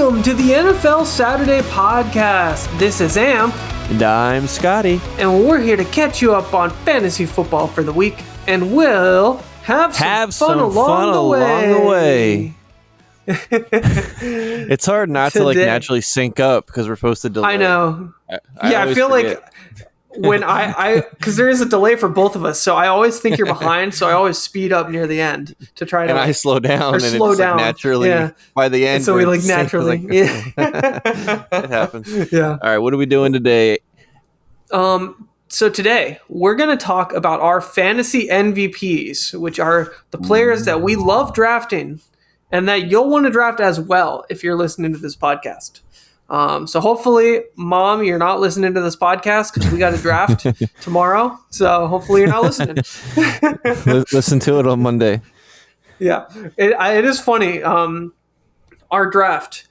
Welcome to the NFL Saturday Podcast. This is Amp. And I'm Scotty. And we're here to catch you up on fantasy football for the week. And we'll have some fun along the way. It's hard not to naturally sync up because we're supposed to delay. I know. I feel forget. Like when because there is a delay for both of us, so I always think you're behind, so I always speed up near the end to try to. And I slow down, and slow it's down. Naturally by the end. And so we naturally. It happens. Yeah. All right, what are we doing today? So today we're going to talk about our fantasy MVPs, which are the players that we love drafting and that you'll want to draft as well if you're listening to this podcast. So hopefully, Mom, you're not listening to this podcast because we got a draft tomorrow. So hopefully you're not listening. Listen to it on Monday. Yeah, it is funny. Our draft,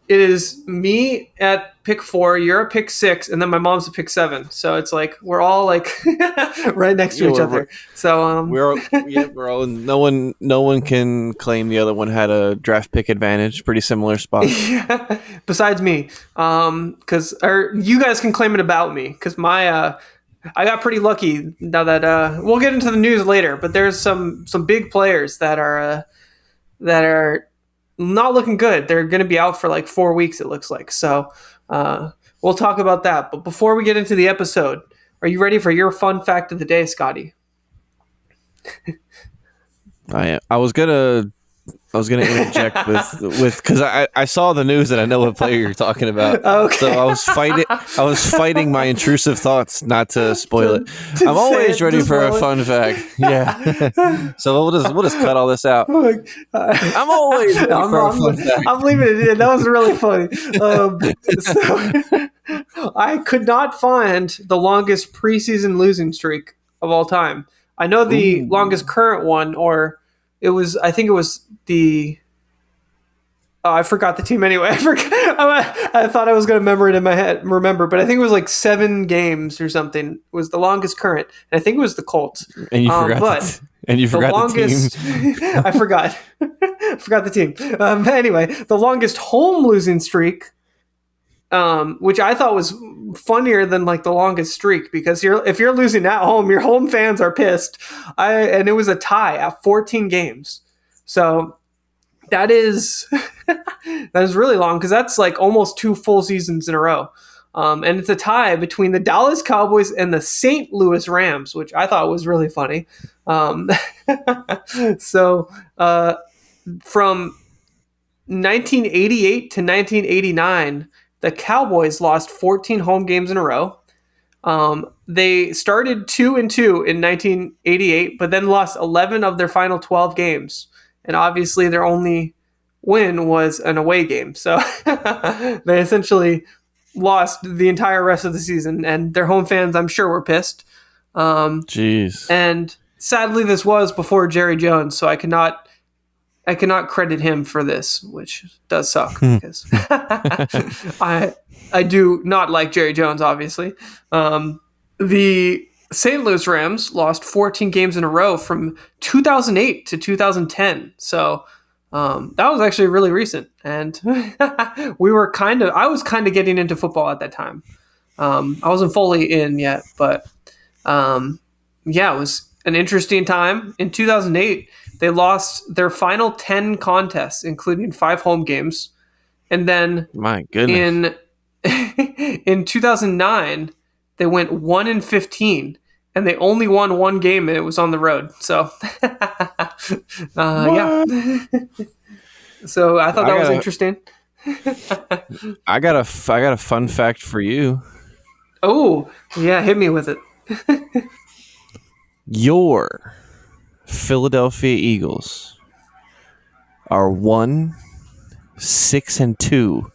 it is me at pick 4, you're at pick 6, and then my mom's at pick 7. So it's like we're all like right next to each other. So we're all no one can claim the other one had a draft pick advantage. Pretty similar spot. Yeah. Besides me, because you guys can claim it about me because my I got pretty lucky. Now that we'll get into the news later, but there's some big players that are not looking good. They're going to be out for like 4 weeks, it looks like. So we'll talk about that. But before we get into the episode, are you ready for your fun fact of the day, Scotty? I am. I was gonna interject with because I saw the news and I know what player you're talking about. Okay. So I was fighting my intrusive thoughts not to spoil it. I'm always ready for a fun fact. Yeah. So we'll just cut all this out. I'm always ready for a fun fact. I'm leaving it in. That was really funny. So I could not find the longest preseason losing streak of all time. I know the longest current one, or I think it was the. Oh, I forgot the team anyway. I thought I was going to remember, but I think it was like 7 games or something. It was the longest current, and I think it was the Colts. And you forgot. The longest, the team. I forgot. I forgot the team. Anyway, the longest home losing streak, which I thought was funnier than like the longest streak because if you're losing at home, your home fans are pissed. And it was a tie at 14 games. So that is really long because that's like almost 2 full seasons in a row. And it's a tie between the Dallas Cowboys and the St. Louis Rams, which I thought was really funny. So from 1988 to 1989, the Cowboys lost 14 home games in a row. They started 2-2 in 1988, but then lost 11 of their final 12 games. And obviously their only win was an away game. So they essentially lost the entire rest of the season, and their home fans, I'm sure, were pissed. Jeez. And sadly, this was before Jerry Jones, so I cannot credit him for this, which does suck because I do not like Jerry Jones, obviously. The St. Louis Rams lost 14 games in a row from 2008 to 2010. So that was actually really recent. And I was kind of getting into football at that time. I wasn't fully in yet, but it was an interesting time. In 2008, they lost their final 10 contests, including 5 home games. And then my goodness. In 2009, they went 1-15, and they only won 1 game, and it was on the road. So, yeah. So I thought that was interesting. I got a fun fact for you. Oh, yeah, hit me with it. Your Philadelphia Eagles are 1-6-2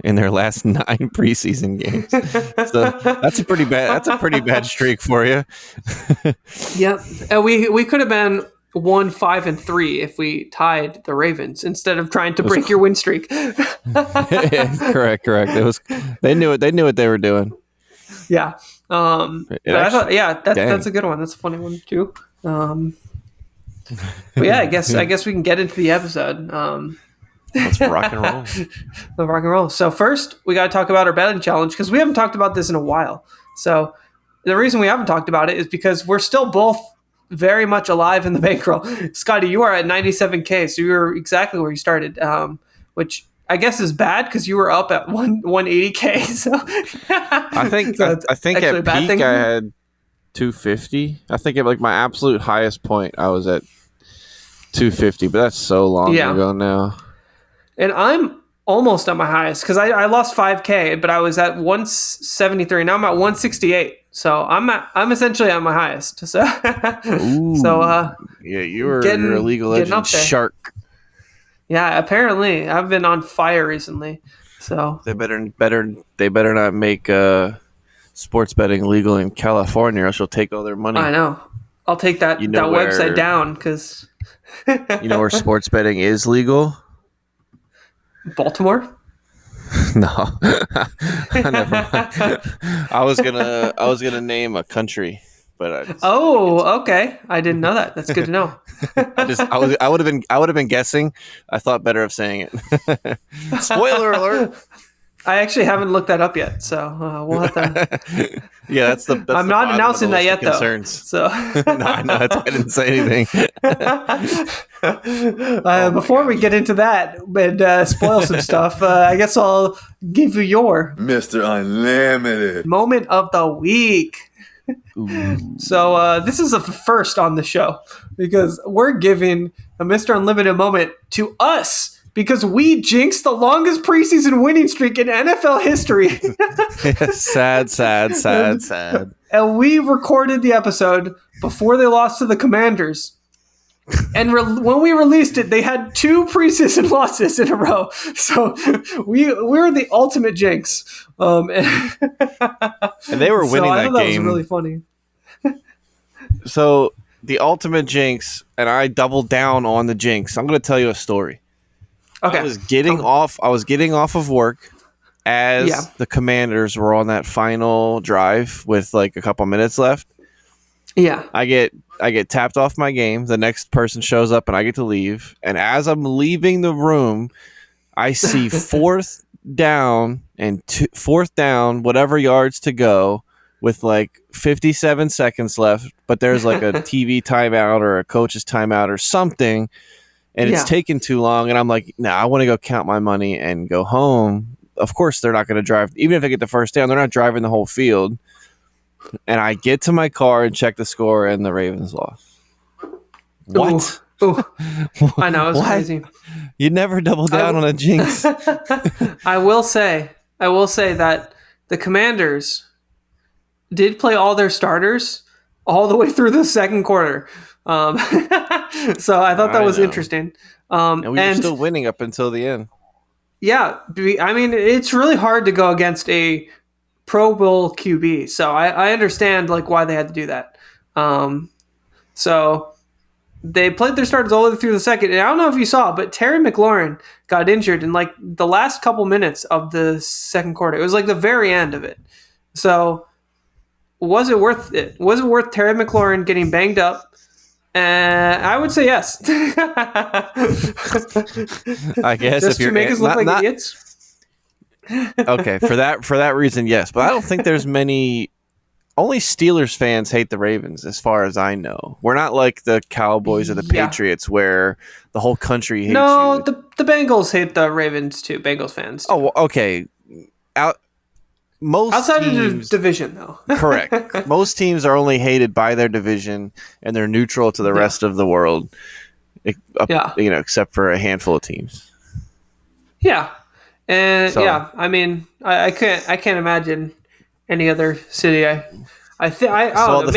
in their last 9 preseason games. So that's a pretty bad streak for you. Yep. And we could have been 1-5-3 if we tied the Ravens instead of trying to break your win streak. Correct. They knew what they were doing. Yeah. That's a good one. That's a funny one too. But yeah, I guess we can get into the episode. Let's rock and roll. The rock and roll. So first, we got to talk about our betting challenge because we haven't talked about this in a while. So the reason we haven't talked about it is because we're still both very much alive in the bankroll. Scotty, you are at 97K, so you're exactly where you started, which I guess is bad because you were up at 180K. So I think I think at peak I had 250. I think at like my absolute highest point I was at 250, but that's so long ago now. And I'm almost at my highest because I lost 5K, but I was at 173. Now I'm at 168. So I'm essentially at my highest. So you're a League of Legends shark. Yeah, apparently I've been on fire recently. So they better not make sports betting legal in California, or else you'll take all their money. I know. I'll take that website down because you know where sports betting is legal? Baltimore? No. Never mind. I was gonna name a country, but okay. I didn't know that. That's good to know. I would have been guessing. I thought better of saying it. Spoiler alert. I actually haven't looked that up yet, so we'll have to. Yeah, that's I'm not announcing that yet, concerns. So no, I didn't say anything. Before we get into that and spoil some stuff, I guess I'll give you your Mr. Unlimited moment of the week. So this is a first on the show because we're giving a Mr. Unlimited moment to us. Because we jinxed the longest preseason winning streak in NFL history. Sad. And we recorded the episode before they lost to the Commanders. And when we released it, they had 2 preseason losses in a row. So we're the ultimate jinx. And they were winning that game. That was really funny. So the ultimate jinx, and I doubled down on the jinx. I'm going to tell you a story. Okay. I was getting off of work as the Commanders were on that final drive with like a couple minutes left. Yeah. I get tapped off my game. The next person shows up and I get to leave. And as I'm leaving the room, I see fourth down, whatever yards to go with like 57 seconds left. But there's like a TV timeout or a coach's timeout or something. And it's taken too long, and I'm like, nah, I want to go count my money and go home. Of course, they're not going to drive. Even if they get the first down, they're not driving the whole field. And I get to my car and check the score, and the Ravens lost. What? Ooh. I know, it was crazy. You never double down on a jinx. I will say that the Commanders did play all their starters all the way through the second quarter. So I thought that was interesting. And we were still winning up until the end. Yeah, I mean, it's really hard to go against a Pro Bowl QB. So I understand like why they had to do that. So they played their starters all the way through the second. And I don't know if you saw, but Terry McLaurin got injured in like the last couple minutes of the second quarter. It was like the very end of it. So was it worth it? Was it worth Terry McLaurin getting banged up? I would say yes. I guess just if you're to make us look like idiots. Okay, for that reason, yes. But I don't think there's many. Only Steelers fans hate the Ravens, as far as I know. We're not like the Cowboys or the Patriots, where the whole country hates you. No, the Bengals hate the Ravens too. Bengals fans too. Oh, okay. Outside of the division, though. Correct. Most teams are only hated by their division, and they're neutral to the rest of the world. Except for a handful of teams. Yeah, and I mean, I can't imagine any other city. I don't know.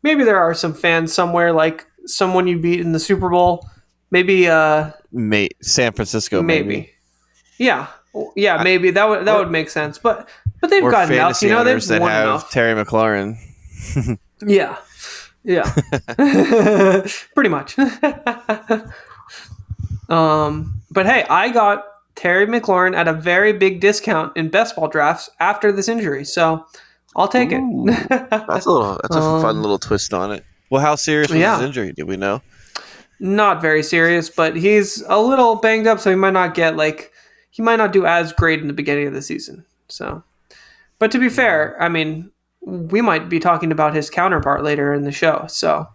Maybe there are some fans somewhere, like someone you beat in the Super Bowl. Maybe San Francisco. Maybe. Yeah. Maybe that would make sense, but they've got enough, they've won enough. Terry McLaurin. Yeah, pretty much. But hey, I got Terry McLaurin at a very big discount in best ball drafts after this injury, so I'll take it. That's a fun little twist on it. Well, how serious was his injury? Did we know? not very serious, but he's a little banged up, so he might not do as great in the beginning of the season. So, but to be fair, I mean, we might be talking about his counterpart later in the show, so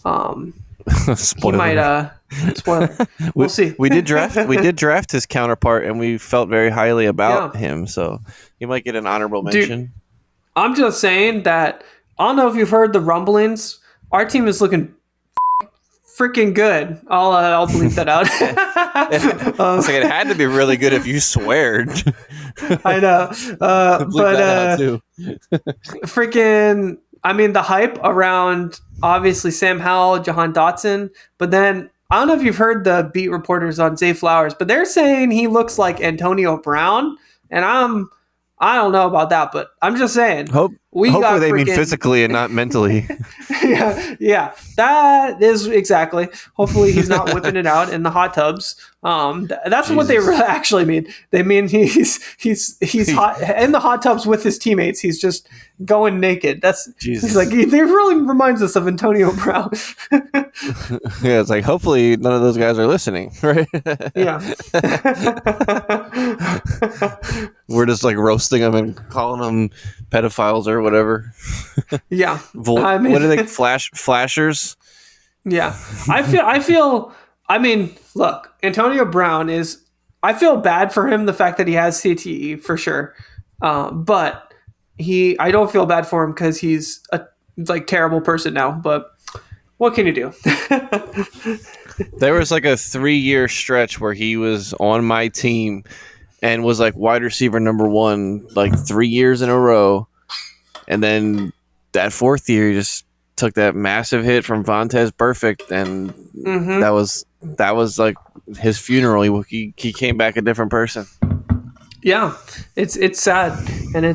he might spoiler. We'll see. We did draft his counterpart, and we felt very highly about him, so he might get an honorable mention. Dude, I'm just saying that I don't know if you've heard the rumblings. Our team is looking freaking good. I'll bleep that out. It's like it had to be really good if you sweared. I know, but too. freaking. I mean, the hype around obviously Sam Howell, Jahan Dotson, but then I don't know if you've heard the beat reporters on Zay Flowers, but they're saying he looks like Antonio Brown, and I don't know about that, but I'm just saying. Hopefully they mean physically and not mentally. yeah, that is exactly. Hopefully he's not whipping it out in the hot tubs. That's what they actually mean. They mean he's hot in the hot tubs with his teammates. He's just going naked. He's like, it really reminds us of Antonio Brown. Yeah, it's like hopefully none of those guys are listening, right? Yeah. We're just like roasting them and calling them pedophiles or whatever. Yeah. What are they? Flashers? Yeah. I feel I mean, look, Antonio Brown I feel bad for him, the fact that he has CTE for sure. But I don't feel bad for him because he's a terrible person now, but what can you do? There was like a 3-year stretch where he was on my team and was like wide receiver number 1 like 3 years in a row. And then that 4th year, he just took that massive hit from Vontaze Burfict, and that was like his funeral. He came back a different person. Yeah, it's sad, and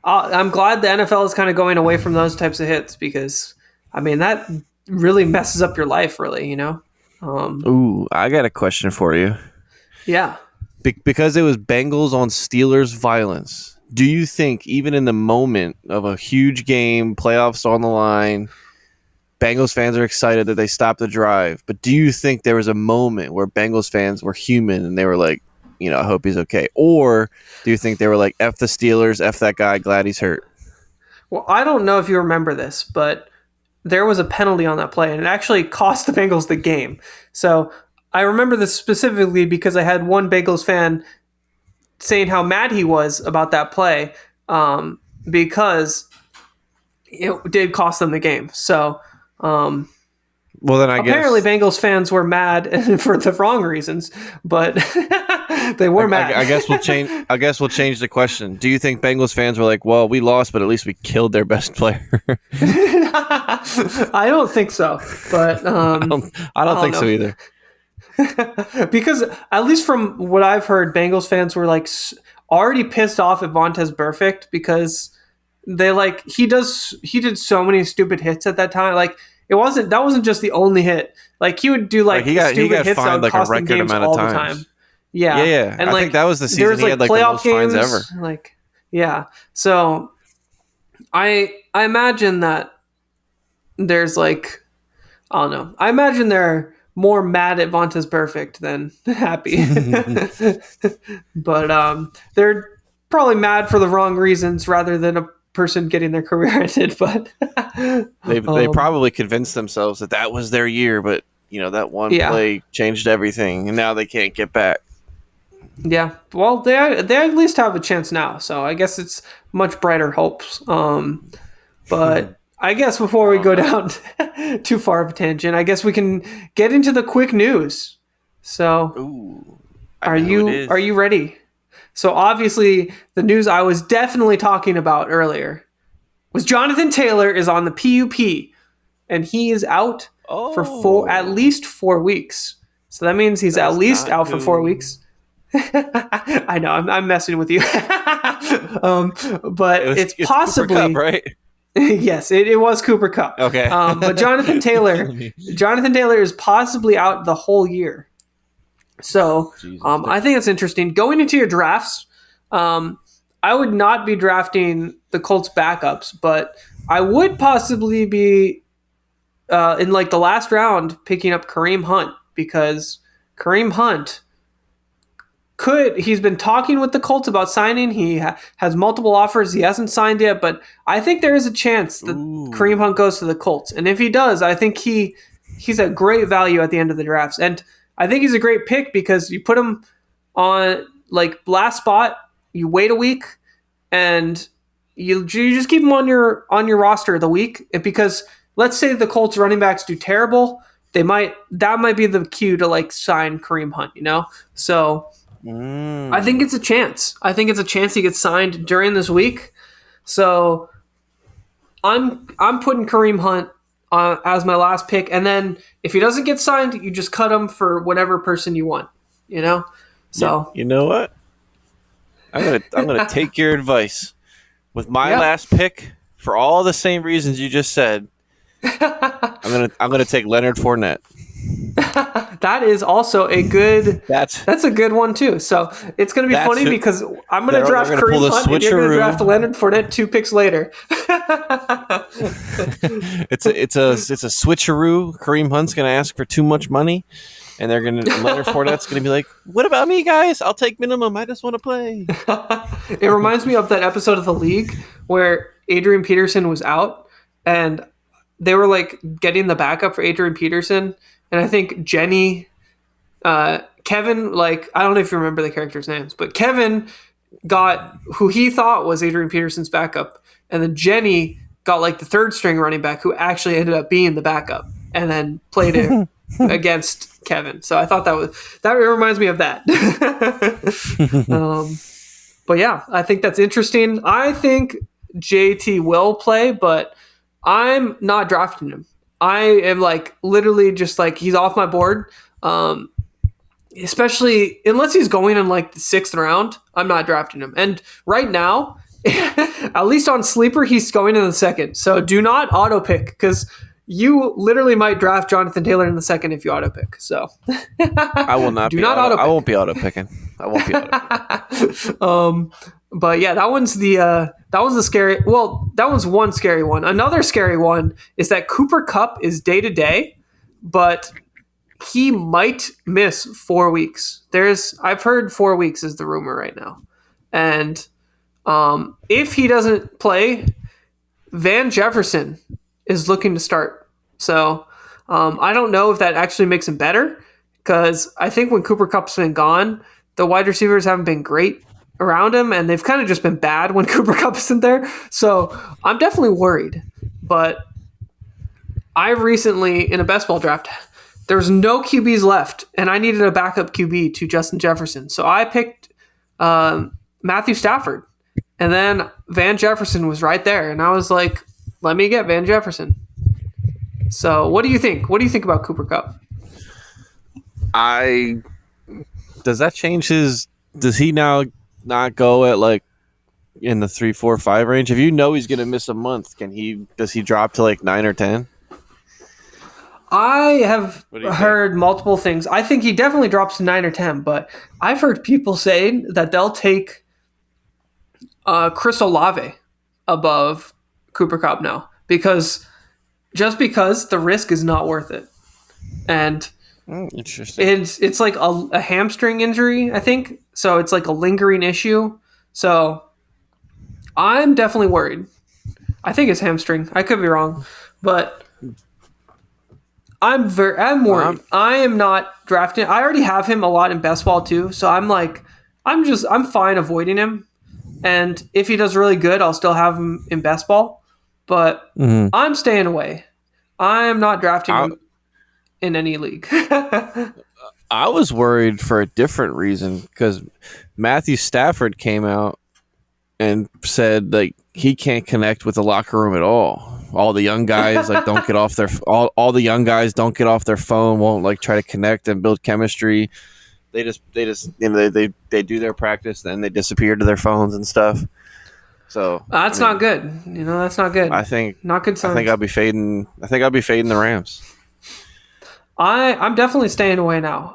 I'm glad the NFL is kind of going away from those types of hits, because I mean that really messes up your life, really, you know. Ooh, I got a question for you. Yeah, because it was Bengals on Steelers violence. Do you think even in the moment of a huge game, playoffs on the line, Bengals fans are excited that they stopped the drive, but do you think there was a moment where Bengals fans were human and they were like, I hope he's okay? Or do you think they were like, F the Steelers, F that guy, glad he's hurt? Well, I don't know if you remember this, but there was a penalty on that play, and it actually cost the Bengals the game. So I remember this specifically because I had one Bengals fan saying how mad he was about that play, because it did cost them the game. So, well, then apparently Bengals fans were mad for the wrong reasons, but they were mad. I guess we'll change the question. Do you think Bengals fans were like, well, we lost, but at least we killed their best player? I don't think so, but I don't think so either. Because at least from what I've heard, Bengals fans were like already pissed off at Vontaze Burfict because he did so many stupid hits at that time. Like that wasn't just the only hit. Like he would do he got hits fined like a record amount of times. Yeah. And I think that was the season he had like the most fines ever. Like, yeah. So I imagine that there's like, I don't know. I imagine they're more mad at Vontaze Burfict than happy. But they're probably mad for the wrong reasons rather than a person getting their career ended. But they probably convinced themselves that was their year, but that one play changed everything, and now they can't get back. Yeah, well, they at least have a chance now, so I guess it's much brighter hopes. But I guess before we go down too far of a tangent, I guess we can get into the quick news. So, are you ready? So obviously, the news I was definitely talking about earlier was Jonathan Taylor is on the PUP, and he is out for at least 4 weeks. So that means he's at least out for 4 weeks. I know I'm messing with you, but it's possibly Cooper Kupp, right? Yes, it was Cooper Kupp. Okay, but Jonathan Taylor is possibly out the whole year. So I think it's interesting. Going into your drafts, I would not be drafting the Colts backups, but I would possibly be in like the last round picking up Kareem Hunt because Kareem Hunt he's been talking with the Colts about signing. He has multiple offers. He hasn't signed yet, but I think there is a chance that Kareem Hunt goes to the Colts. And if he does, I think he's a great value at the end of the drafts. And I think he's a great pick because you put him on like last spot, you wait a week, and you just keep him on your roster of the week. And because let's say the Colts running backs do terrible, that might be the cue to like sign Kareem Hunt, you know? So I think it's a chance. I think it's a chance he gets signed during this week. So I'm putting Kareem Hunt as my last pick, and then if he doesn't get signed, you just cut him for whatever person you want. You know. So you know what? I'm gonna take your advice with my last pick for all the same reasons you just said. I'm gonna take Leonard Fournette. That is also a good. That's a good one too. So it's going to be funny because I'm going to draft Kareem Hunt and you're going to draft Leonard Fournette 2 picks later. it's a switcheroo. Kareem Hunt's going to ask for too much money, and Leonard Fournette's going to be like, "What about me, guys? I'll take minimum. I just want to play." It reminds me of that episode of The League where Adrian Peterson was out, and they were like getting the backup for Adrian Peterson. And I think Jenny, Kevin, like, I don't know if you remember the characters' names, but Kevin got who he thought was Adrian Peterson's backup. And then Jenny got like the third string running back who actually ended up being the backup and then played it against Kevin. So I thought that reminds me of that. But yeah, I think that's interesting. I think JT will play, but I'm not drafting him. I am like literally just like he's off my board, especially unless he's going in like the 6th round. I'm not drafting him. And right now, at least on Sleeper, he's going in the 2nd. So do not auto pick because you literally might draft Jonathan Taylor in the 2nd if you auto pick. So I will not. I won't be auto picking. I won't be auto picking. But yeah, that one's the scary. Well, that one's one scary one. Another scary one is that Cooper Kupp is day to day, but he might miss 4 weeks. I've heard 4 weeks is the rumor right now, and if he doesn't play, Van Jefferson is looking to start. So I don't know if that actually makes him better because I think when Cooper Kupp's been gone, the wide receivers haven't been great around him, and they've kind of just been bad when Cooper Kupp isn't there. So I'm definitely worried. But I recently, in a best ball draft, there's no QBs left, and I needed a backup QB to Justin Jefferson. So I picked Matthew Stafford, and then Van Jefferson was right there, and I was like, let me get Van Jefferson. So what do you think? What do you think about Cooper Kupp? Does that change his... Does he now not go at like in the 3, 4, 5 range? If you know he's going to miss a month, does he drop to like 9 or 10? I have heard multiple things. I think he definitely drops to 9 or 10, but I've heard people say that they'll take Chris Olave above Cooper Kupp now because the risk is not worth it. And interesting. It's like a hamstring injury, I think. So it's like a lingering issue. So I'm definitely worried. I think it's hamstring. I could be wrong, but I'm worried. I am not drafting. I already have him a lot in best ball too. So I'm fine avoiding him. And if he does really good, I'll still have him in best ball. But I'm staying away. I am not drafting him in any league. I was worried for a different reason because Matthew Stafford came out and said like he can't connect with the locker room at all. All the young guys like don't get off their all the young guys don't get off their phone, won't like try to connect and build chemistry. They just they do their practice, then they disappear to their phones and stuff. So that's not good. That's not good. I think not good signs. I think I'll be fading the Rams. I'm definitely staying away now.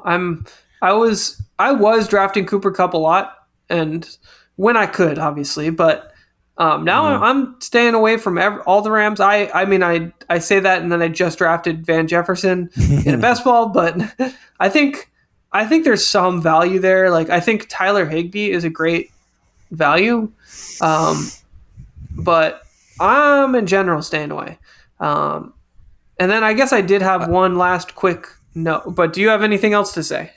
I was drafting Cooper Kupp a lot, and when I could, obviously, but Now I'm staying away from all the Rams. I say that, and then I just drafted Van Jefferson in a best ball, but I think there's some value there. Like I think Tyler Higbee is a great value, but I'm in general staying away. And then I guess I did have one last quick note, but do you have anything else to say?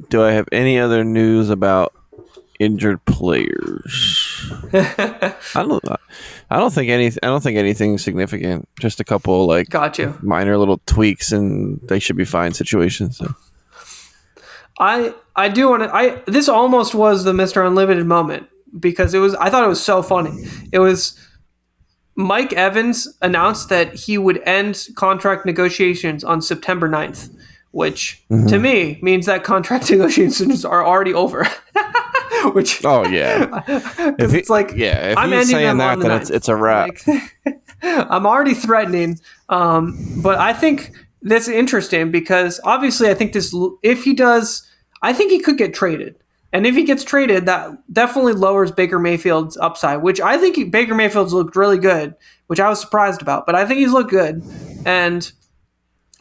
Do I have any other news about injured players? I don't think anything significant. Just a couple like Got you. minor little tweaks, and they should be fine situations. So. I do want to. This almost was the Mr. Unlimited moment because I thought it was so funny. It was Mike Evans announced that he would end contract negotiations on September 9th, which to me means that contract negotiations are already over. Which if it's like if I'm he's ending saying them that, on the then 9th. it's a wrap. Like, I'm already threatening, but I think this is interesting because obviously I think if he does, I think he could get traded. And if he gets traded, that definitely lowers Baker Mayfield's upside, which I think Baker Mayfield's looked really good, which I was surprised about. But I think he's looked good. And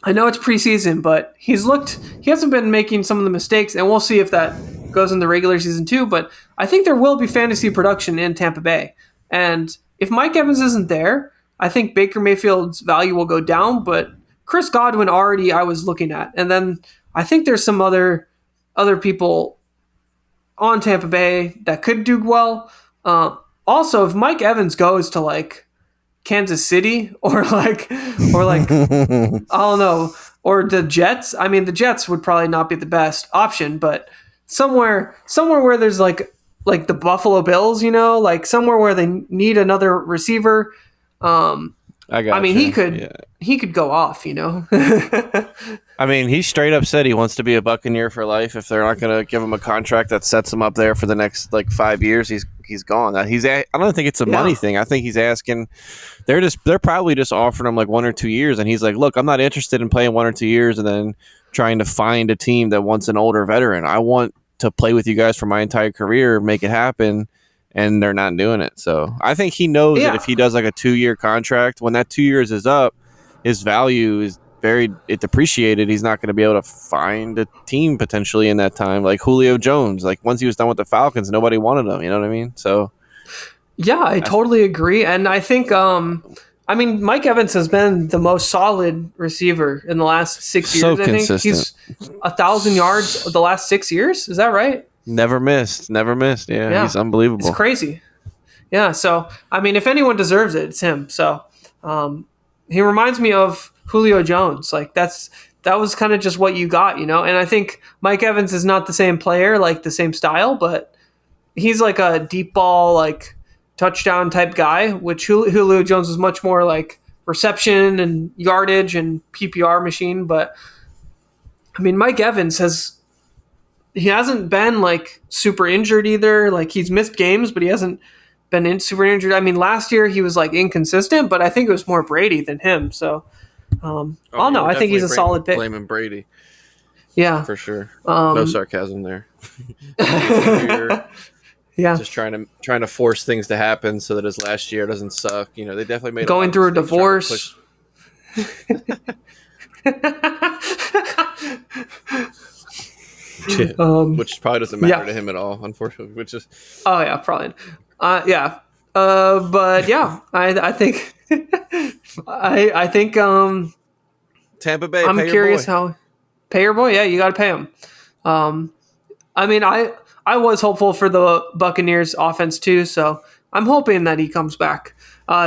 I know it's preseason, but he hasn't been making some of the mistakes, and we'll see if that goes in the regular season too. But I think there will be fantasy production in Tampa Bay. And if Mike Evans isn't there, I think Baker Mayfield's value will go down. But Chris Godwin already I was looking at. And then I think there's some other people on Tampa Bay that could do well. Also, if Mike Evans goes to like Kansas City or like I don't know, or the Jets. I mean, the Jets would probably not be the best option, but somewhere where there's like the Buffalo Bills, like somewhere where they need another receiver. I mean, he could go off, I mean, he straight up said he wants to be a Buccaneer for life. If they're not going to give him a contract that sets him up there for the next 5 years, he's gone. I don't think it's a money thing. I think he's asking. They're probably just offering him 1 or 2 years, and he's like, "Look, I'm not interested in playing 1 or 2 years and then trying to find a team that wants an older veteran. I want to play with you guys for my entire career, make it happen." And they're not doing it. So I think he knows that if he does a 2-year contract, when that 2 years is up, his value is it depreciated. He's not going to be able to find a team potentially in that time. Like Julio Jones, once he was done with the Falcons, nobody wanted him. You know what I mean? So yeah, I totally agree. And I think, Mike Evans has been the most solid receiver in the last 6 years. So I think consistent. He's 1,000 yards the last 6 years. Is that right? Never missed. Yeah, he's unbelievable. It's crazy. Yeah, so, if anyone deserves it, it's him. So, he reminds me of Julio Jones. That was kind of just what you got, And I think Mike Evans is not the same player, the same style, but he's a deep ball, touchdown type guy, which Julio Jones is much more reception and yardage and PPR machine. But, Mike Evans he hasn't been super injured either. He's missed games, but he hasn't been super injured. Last year he was inconsistent, but I think it was more Brady than him. So, I think he's a solid pick. Blaming Brady. Yeah, for sure. No sarcasm there. Yeah, just trying to force things to happen so that his last year doesn't suck. They definitely made going through a divorce. Which probably doesn't matter to him at all, unfortunately. Probably. But yeah, I think I think Tampa Bay. I'm curious how pay your boy. Yeah, you got to pay him. I was hopeful for the Buccaneers offense too, so I'm hoping that he comes back,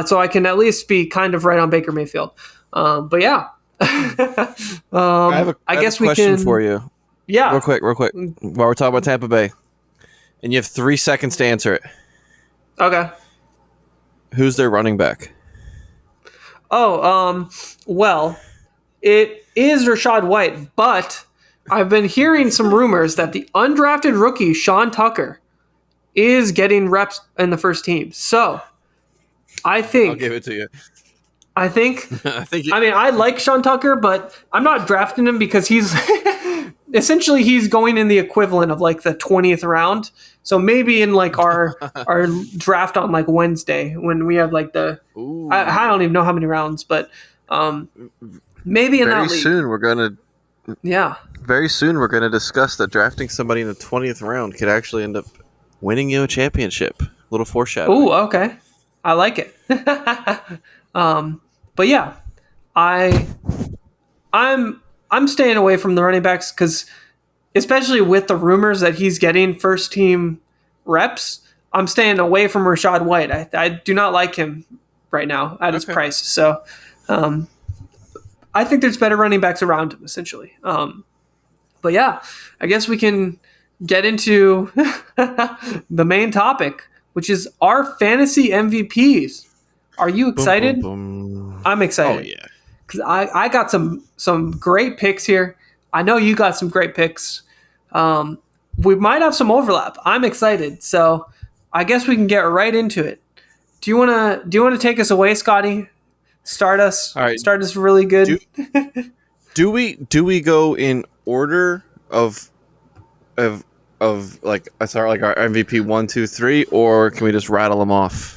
so I can at least be kind of right on Baker Mayfield. But yeah, I guess we can. For you. Yeah. Real quick. While we're talking about Tampa Bay, and you have 3 seconds to answer it. Okay. Who's their running back? Well, it is Rachaad White, but I've been hearing some rumors that the undrafted rookie Sean Tucker is getting reps in the first team. So, I think I'll give it to you. I like Sean Tucker, but I'm not drafting him because he's essentially he's going in the equivalent of like the 20th round. So maybe in like our draft on like Wednesday when we have like the I don't even know how many rounds, but maybe in that league. Very soon we're gonna discuss that drafting somebody in the 20th round could actually end up winning you a championship. A little foreshadowing. Ooh, okay. I like it. But yeah, I'm staying away from the running backs because, especially with the rumors that he's getting first team reps, I'm staying away from Rachaad White. I do not like him right now at his price. So I think there's better running backs around him, essentially. But yeah, I guess we can get into the main topic, which is our fantasy MVPs. Are you excited? Boom, boom, boom. I'm excited. Oh yeah, because I got some great picks here. I know you got some great picks. We might have some overlap. I'm excited, so I guess we can get right into it. Do you wanna take us away, Scotty? Start us. All right. Start us really good. Do we go in order of like I start like our MVP 1, 2, 3, or can we just rattle them off?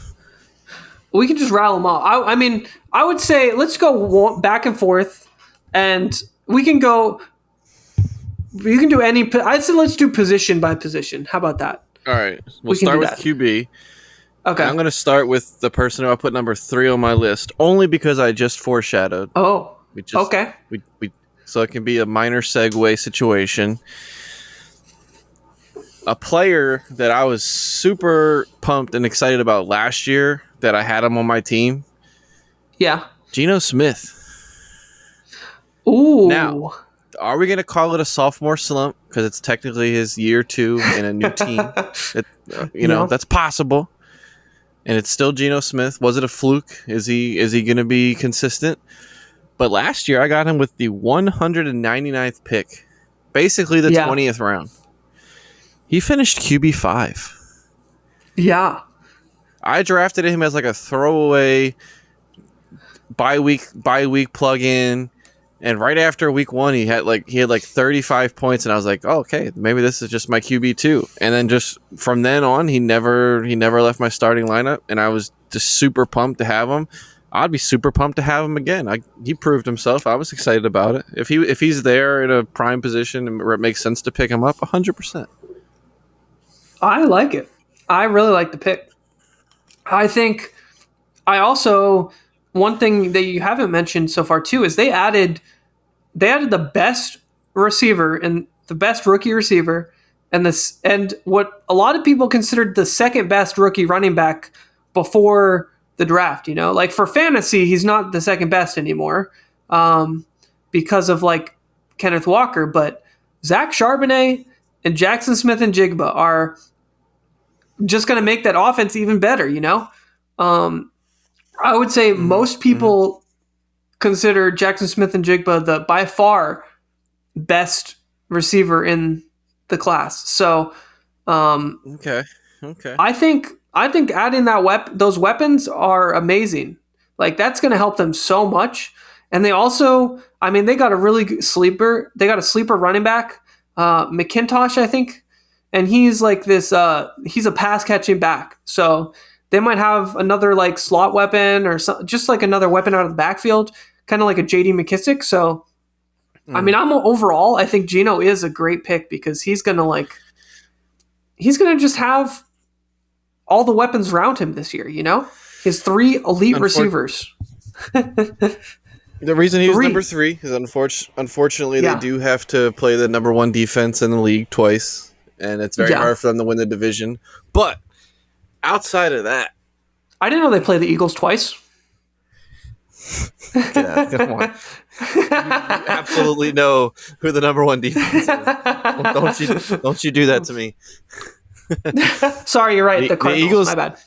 We can just rattle them off. I mean, I would say let's go back and forth, and we can go. You can do any. I'd say let's do position by position. How about that? All right, we'll start with QB. Okay. I'm going to start with the person who I put number 3 on my list, only because I just foreshadowed. Oh. Okay. So it can be a minor segue situation. A player that I was super pumped and excited about last year that I had him on my team. Yeah. Geno Smith. Ooh. Now, are we going to call it a sophomore slump because it's technically his year 2 in a new team? That's possible. And it's still Geno Smith. Was it a fluke? Is he going to be consistent? But last year, I got him with the 199th pick. Basically the 20th round. He finished QB5. Yeah. I drafted him as like a throwaway bye week plug-in. And right after week 1, he had like 35 points, and I was like, oh, okay, maybe this is just my QB2. And then just from then on, he never left my starting lineup, and I was just super pumped to have him. I'd be super pumped to have him again. He proved himself. I was excited about it. If he's there in a prime position where it makes sense to pick him up, 100%. I like it. I really like the pick. I think one thing that you haven't mentioned so far too is they added the best receiver and the best rookie receiver and what a lot of people considered the second best rookie running back before the draft. Like for fantasy, he's not the second best anymore because of like Kenneth Walker, but Zach Charbonnet and Jackson Smith-Njigba are just going to make that offense even better. I would say most people consider Jackson Smith-Njigba the by far best receiver in the class. So, okay. I think adding those weapons are amazing. Like that's going to help them so much. And they also, they got a really good sleeper. They got a sleeper running back, McIntosh, I think, and he's like this. He's a pass catching back. So they might have another like slot weapon or just like another weapon out of the backfield, kind of like a J.D. McKissick. So, overall, I think Geno is a great pick because he's gonna just have all the weapons around him this year. His 3 elite receivers. The reason he was number 3 is unfortunately they do have to play the number 1 defense in the league twice, and it's very hard for them to win the division. But outside of that, I didn't know they play the Eagles twice. Yeah, come on. You absolutely know who the number 1 defense is. Don't you do that to me. Sorry, you're right. The The Cardinals. Eagles- My bad.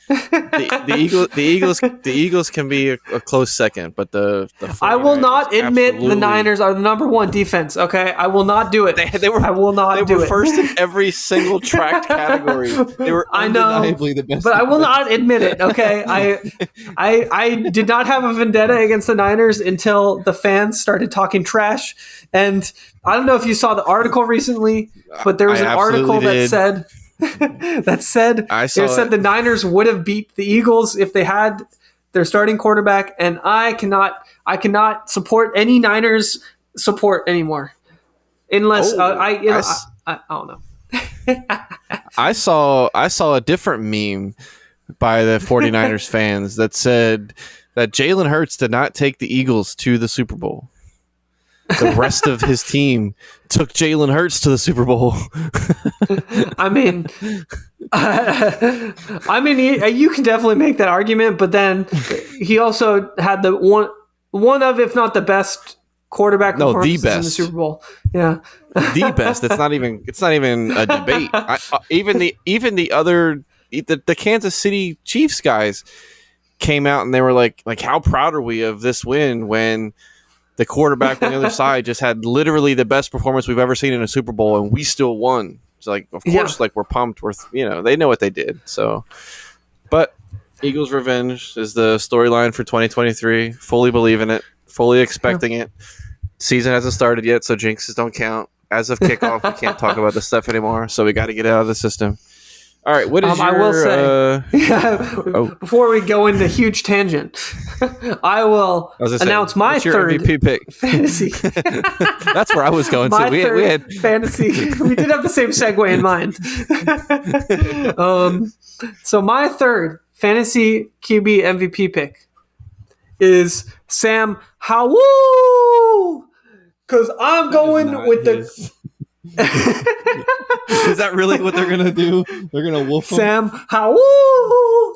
The Eagles can be a close second, but the I will 49ers not admit the absolutely- Niners are the number one defense. Okay, I will not do it. They were I will not they do were it. first in every single tracked category. They were I know, undeniably the best. but I will defense. not admit it. Okay, I did not have a vendetta against the Niners until the fans started talking trash. And I don't know if you saw the article recently, but there was I an article absolutely did. that said I saw it. the Niners would have beat the Eagles if they had their starting quarterback, and I cannot support any Niners support anymore unless Oh, I don't know. I saw a different meme by the 49ers fans that said that Jalen Hurts did not take the Eagles to the Super Bowl. The rest of his team took Jalen Hurts to the Super Bowl. I mean, you can definitely make that argument, but then he also had the one of, if not the best quarterback performances in the best. Super Bowl. Yeah, The best. It's not even a debate. Even the Kansas City Chiefs guys came out and they were like how proud are we of this win when the quarterback on the other side just had literally the best performance we've ever seen in a Super Bowl, and we still won. It's like, of course, Yeah. we're pumped. They know what they did. So, but Eagles revenge is the storyline for 2023. Fully believe in it. Fully expecting it. Season hasn't started yet, so jinxes don't count. As of kickoff, we can't talk about this stuff anymore, so we got to get it out of the system. All right, what is your... I will say, before we go into huge tangent, I will announce my what's your third MVP pick? fantasy. That's where I was going My to. We third had fantasy. We did have the same segue in mind. So my third fantasy QB MVP pick is Sam Howell, because I'm going with the Is that really what they're gonna do? They're gonna wolf him? Sam Howell.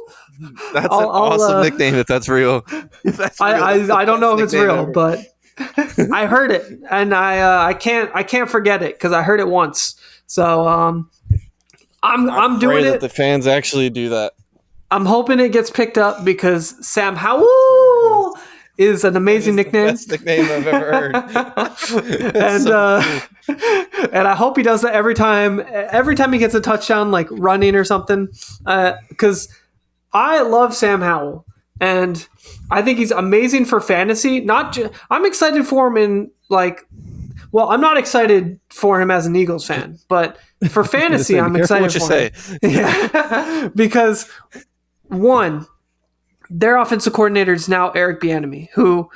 That's I'll- an awesome I'll, nickname if that's real. If that's real, that's the I don't know if best it's nickname real, ever. but I heard it, and I can't forget it because I heard it once. So I'm doing Pray that it. the fans actually do that. I'm hoping it gets picked up because Sam Howell is an amazing nickname. Best nickname I've ever heard. And and I hope he does that every time he gets a touchdown, like running or something. Because I love Sam Howell, and I think he's amazing for fantasy. I'm excited for him in well, I'm not excited for him as an Eagles fan, but for fantasy, I'm excited what you for say. him. Yeah, because one, their offensive coordinator is now Eric Bieniemy, who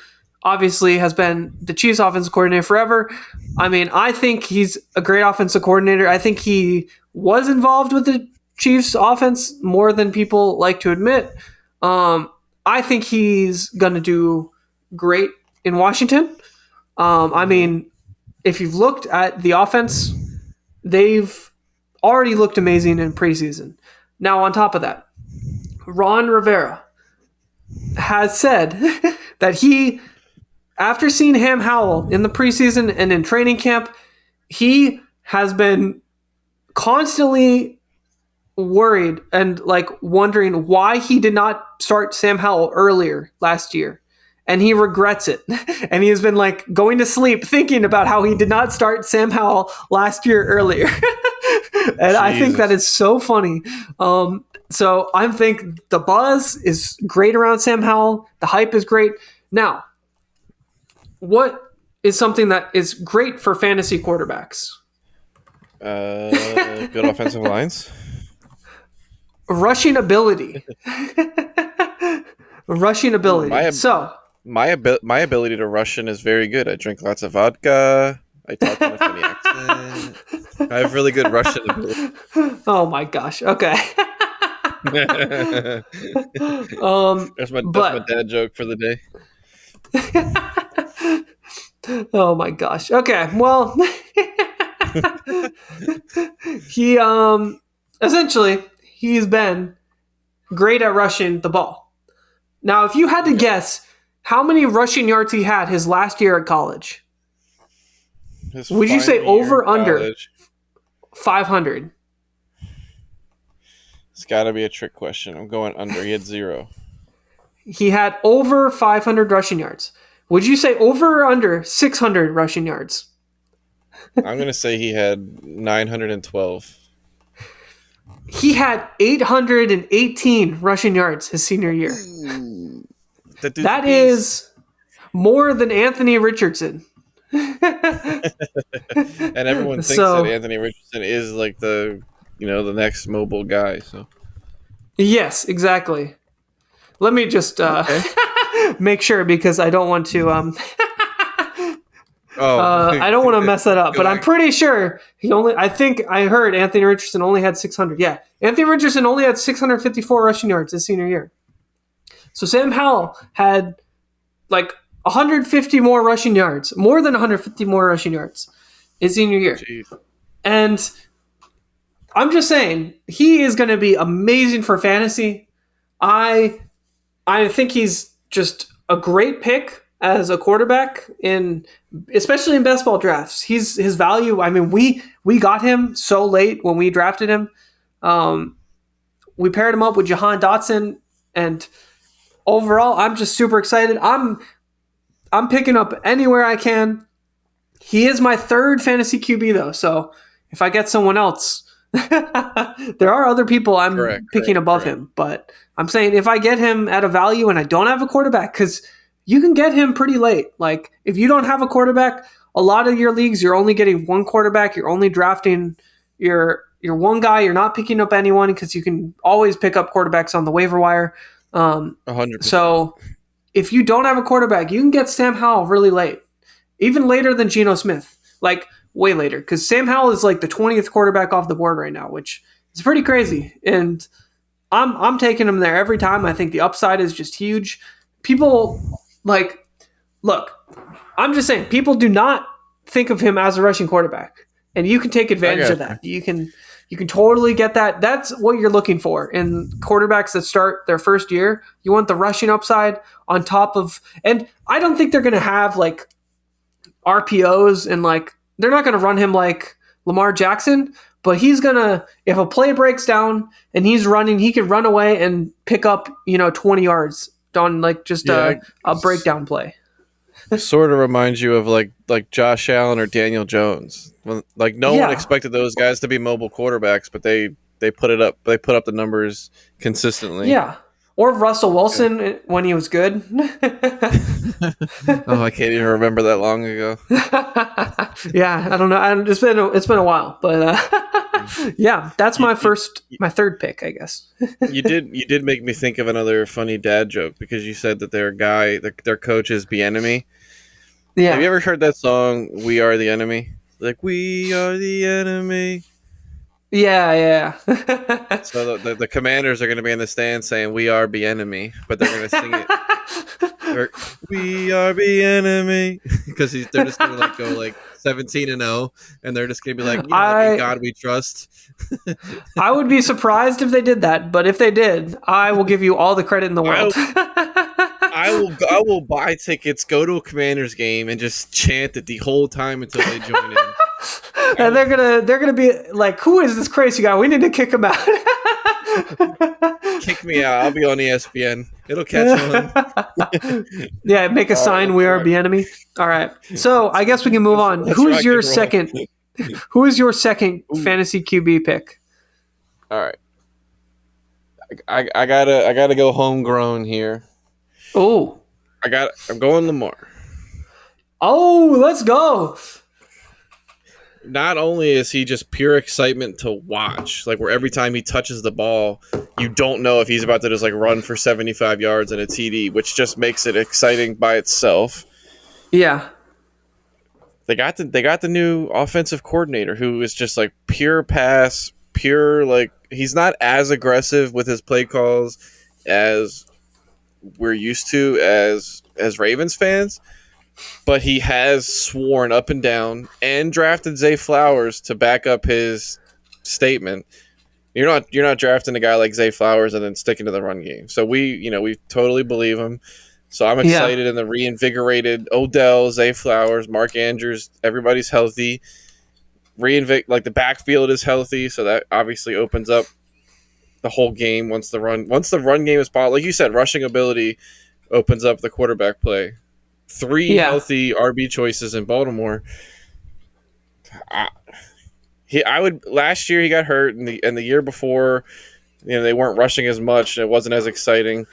obviously has been the Chiefs offensive coordinator forever. I mean, I think he's a great offensive coordinator. I think he was involved with the Chiefs offense more than people like to admit. I think he's going to do great in Washington. I mean, if you've looked at the offense, they've already looked amazing in preseason. Now, on top of that, Ron Rivera has said that he, after seeing Sam Howell in the preseason and in training camp, he has been constantly worried and wondering why he did not start Sam Howell earlier last year. And he regrets it. And he has been going to sleep thinking about how he did not start Sam Howell last year earlier. And I think that is so funny. So I think the buzz is great around Sam Howell. The hype is great. Now, what is something that is great for fantasy quarterbacks? Good offensive lines. Rushing ability. Rushing ability. My ability to Russian is very good. I drink lots of vodka. I talk in a funny accent. I have really good Russian ability. Oh my gosh. Okay. That's my dad joke for the day. Oh my gosh. Okay. Well, he essentially he's been great at rushing the ball. Now, if you had to guess how many rushing yards he had his last year at college, would you say over under 500? It's got to be a trick question. I'm going under. He had 0. He had over 500 rushing yards. Would you say over or under 600 rushing yards? I'm going to say he had 912. He had 818 rushing yards his senior year. That is more than Anthony Richardson. And everyone thinks that Anthony Richardson is like the next mobile guy. So yes, exactly. Let me just make sure, because I don't want to. I don't want to mess that up, but I'm pretty sure I think I heard Anthony Richardson only had 600. Yeah, Anthony Richardson only had 654 rushing yards his senior year. So Sam Howell had like 150 more rushing yards, more than 150 more rushing yards his senior year. Jeez. And I'm just saying, he is going to be amazing for fantasy. I think he's just a great pick as a quarterback, especially in best ball drafts. His value, I mean, we got him so late when we drafted him. We paired him up with Jahan Dotson, and overall, I'm just super excited. I'm picking up anywhere I can. He is my third fantasy QB, though, so if I get someone else, there are other people I'm picking above him, but I'm saying if I get him at a value and I don't have a quarterback, because you can get him pretty late. Like, if you don't have a quarterback, a lot of your leagues, you're only getting one quarterback. You're only drafting your one guy. You're not picking up anyone, because you can always pick up quarterbacks on the waiver wire. 100%. So if you don't have a quarterback, you can get Sam Howell really late, even later than Geno Smith, like way later, because Sam Howell is like the 20th quarterback off the board right now, which is pretty crazy. And I'm taking him there every time. I think the upside is just huge. People look, I'm just saying, people do not think of him as a rushing quarterback, and you can take advantage of that. You can totally get that. That's what you're looking for in quarterbacks that start their first year. You want the rushing upside on top of, and I don't think they're going to have like RPOs, and like they're not going to run him like Lamar Jackson, but he's going to, if a play breaks down and he's running, he can run away and pick up, 20 yards on like just a breakdown play. Sort of reminds you of like Josh Allen or Daniel Jones. Like no one expected those guys to be mobile quarterbacks, but they put it up. They put up the numbers consistently. Yeah. Or Russell Wilson when he was good. Oh, I can't even remember that long ago. Yeah, I don't know. It's been a while, but yeah, that's my third pick, I guess. You did make me think of another funny dad joke, because you said that their coach is Bieniemy. Yeah. Have you ever heard that song, "We Are the Enemy"? Like, we are the enemy. Yeah. So the Commanders are going to be in the stand saying, "We are Bieniemy," but they're going to sing it. We are Bieniemy, because they're just going to go 17-0, and they're just going to be like, in God we trust. I would be surprised if they did that, but if they did, I will give you all the credit in the world. I will buy tickets, go to a Commanders game, and just chant it the whole time until they join in. And they're gonna be like, "Who is this crazy guy? We need to kick him out." Kick me out. I'll be on ESPN. It'll catch on. Yeah, make a sign. We are Bieniemy. All right. So I guess we can move on. Who is your second fantasy QB pick? All right. I gotta go homegrown here. Oh. I'm going Lamar. Oh, let's go. Not only is he just pure excitement to watch, like where every time he touches the ball, you don't know if he's about to just run for 75 yards and a TD, which just makes it exciting by itself. Yeah. They got the new offensive coordinator, who is just pure pass, pure he's not as aggressive with his play calls as we're used to as Ravens fans. But he has sworn up and down and drafted Zay Flowers to back up his statement. You're not drafting a guy like Zay Flowers and then sticking to the run game. So we totally believe him. So I'm excited in the reinvigorated Odell, Zay Flowers, Mark Andrews. Everybody's healthy. The backfield is healthy, so that obviously opens up the whole game once the run game is possible. Like you said, rushing ability opens up the quarterback play. 3 healthy RB choices in Baltimore. I would last year he got hurt, and the year before, they weren't rushing as much and it wasn't as exciting.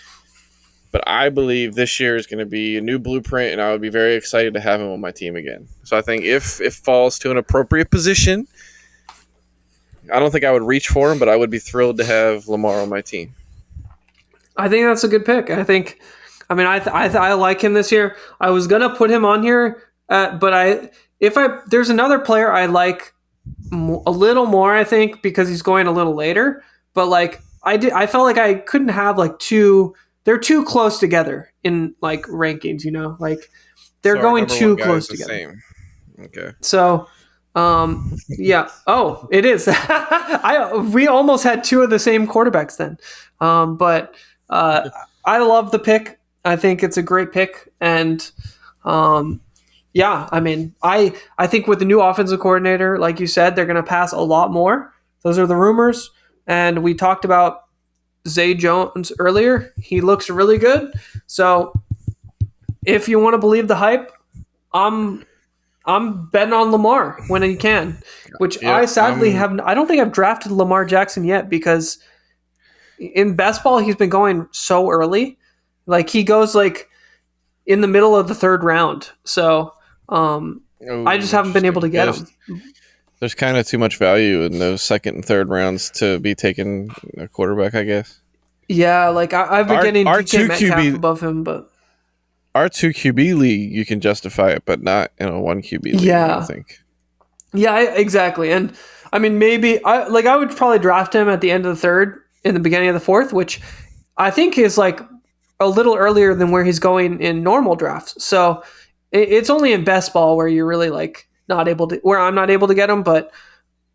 But I believe this year is going to be a new blueprint, and I would be very excited to have him on my team again. So I think if it falls to an appropriate position, I don't think I would reach for him, but I would be thrilled to have Lamar on my team. I think that's a good pick. I like him this year. I was gonna put him on here, but there's another player I like a little more, I think, because he's going a little later. But like I felt like I couldn't have like two. They're too close together in like rankings, like they're going too close together. Same. Okay. So, yeah. Oh, it is. We almost had 2 of the same quarterbacks then. But I love the pick. I think it's a great pick, and yeah. I think with the new offensive coordinator, like you said, they're going to pass a lot more. Those are the rumors, and we talked about Zay Jones earlier. He looks really good. So if you want to believe the hype, I'm betting on Lamar when he can, which I sadly haven't. I don't think I've drafted Lamar Jackson yet because in best ball he's been going so early. Like he goes like in the middle of the 3rd round. So I just haven't been able to get him. There's kind of too much value in those 2nd and 3rd rounds to be taking a quarterback, I guess. Yeah, like I've been getting DK Metcalf above him, but our 2 QB league, you can justify it, but not in a 1 QB league. Yeah, I think. Yeah, exactly. And I mean, maybe I would probably draft him at the end of the 3rd, in the beginning of the 4th, which I think is like a little earlier than where he's going in normal drafts. So it's only in best ball where you're really like where I'm not able to get him, but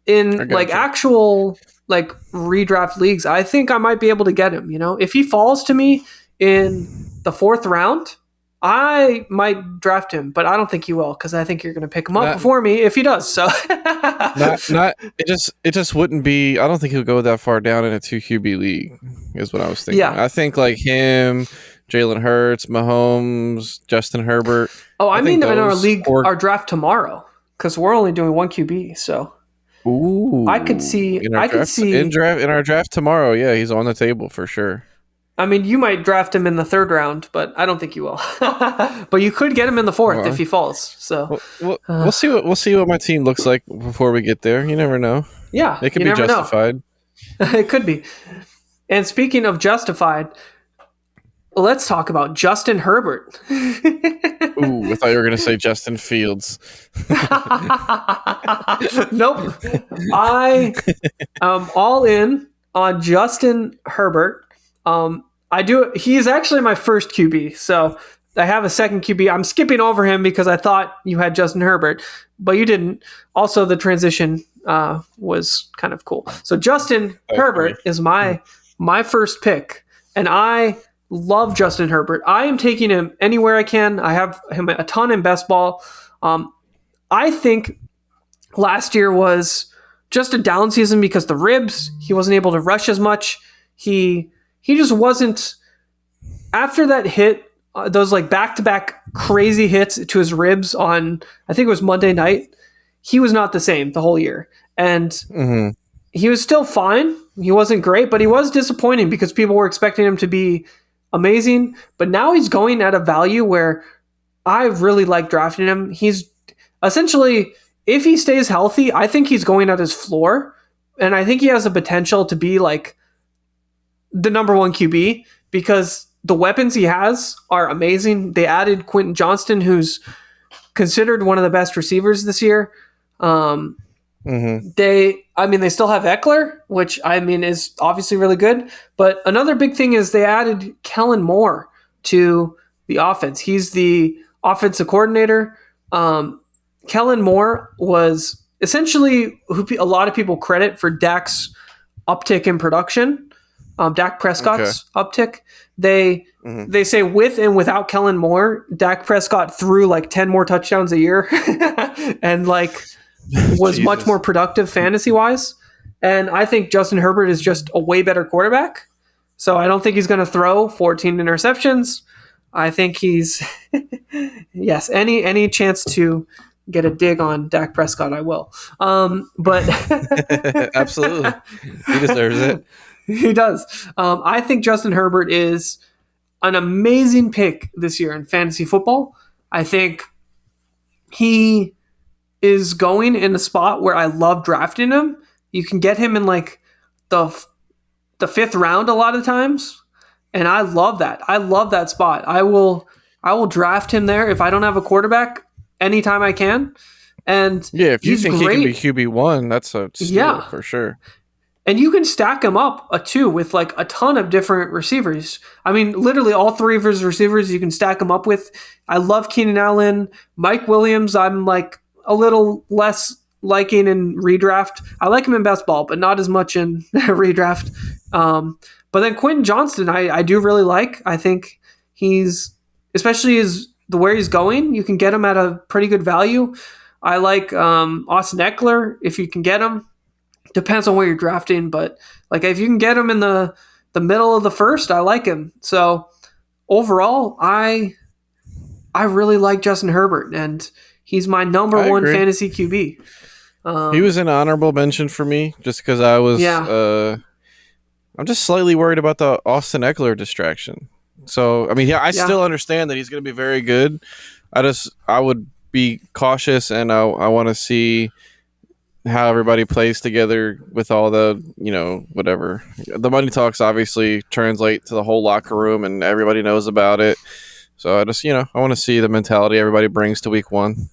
in like actual like redraft leagues, I think I might be able to get him. If he falls to me in the 4th round, I might draft him, but I don't think he will because I think you're going to pick him up before me if he does. So it just wouldn't be. I don't think he'll go that far down in a 2 QB league. Is what I was thinking. Yeah. I think like him, Jalen Hurts, Mahomes, Justin Herbert. Oh, I mean in our league, our draft tomorrow. Because we're only doing 1 QB, so I could see in our draft tomorrow. Yeah, he's on the table for sure. I mean, you might draft him in the 3rd round, but I don't think you will. But you could get him in the 4th if he falls. So we'll see what my team looks like before we get there. You never know. Yeah, it could be justified. It could be. And speaking of justified, let's talk about Justin Herbert. Ooh, I thought you were going to say Justin Fields. Nope. I am all in on Justin Herbert. He's actually my first QB, so I have a second QB. I'm skipping over him because I thought you had Justin Herbert, but you didn't. Also, the transition was kind of cool. So Justin Herbert is my first pick, and I love Justin Herbert. I am taking him anywhere I can. I have him a ton in best ball. I think last year was just a down season because the ribs, he wasn't able to rush as much. He just wasn't, after that hit, those like back-to-back crazy hits to his ribs on, I think it was Monday night, he was not the same the whole year. And he was still fine. He wasn't great, but he was disappointing because people were expecting him to be amazing. But now he's going at a value where I really like drafting him. He's essentially, if he stays healthy, I think he's going at his floor. And I think he has the potential to be like the number 1 QB because the weapons he has are amazing. They added Quentin Johnston, who's considered one of the best receivers this year. They still have Eckler, which is obviously really good. But another big thing is they added Kellen Moore to the offense. He's the offensive coordinator. Kellen Moore was essentially who a lot of people credit for Dak's uptick in production. Dak Prescott's uptick. They say with and without Kellen Moore, Dak Prescott threw like 10 more touchdowns a year and like was much more productive fantasy wise. And I think Justin Herbert is just a way better quarterback. So I don't think he's going to throw 14 interceptions. I think he's yes, any chance to get a dig on Dak Prescott, I will. But Absolutely, he deserves it. He does. I think Justin Herbert is an amazing pick this year in fantasy football. I think he is going in a spot where I love drafting him. You can get him in like the fifth round a lot of times, and I love that. I love that spot. I will draft him there if I don't have a quarterback anytime I can. And yeah, if you think great. he can be QB1, that's a steal for sure. And you can stack him up too with like a ton of different receivers. I mean, literally all three of his receivers you can stack him up with. I love Keenan Allen. Mike Williams, I'm like a little less liking in redraft. I like him in best ball, but not as much in redraft. But then Quentin Johnston, I do really like. I think he's, especially where he's going, you can get him at a pretty good value. I like Austin Eckler if you can get him. Depends on where you're drafting, but like if you can get him in the middle of the first, I like him. So overall, I really like Justin Herbert, and he's my number one fantasy QB. He was an honorable mention for me just because I was. I'm just slightly worried about the Austin Eckler distraction. So I mean, I still understand that he's going to be very good. I would be cautious, and I want to see how everybody plays together with all the, whatever. The money talks obviously translate to the whole locker room and everybody knows about it. So I just, I want to see the mentality everybody brings to week one.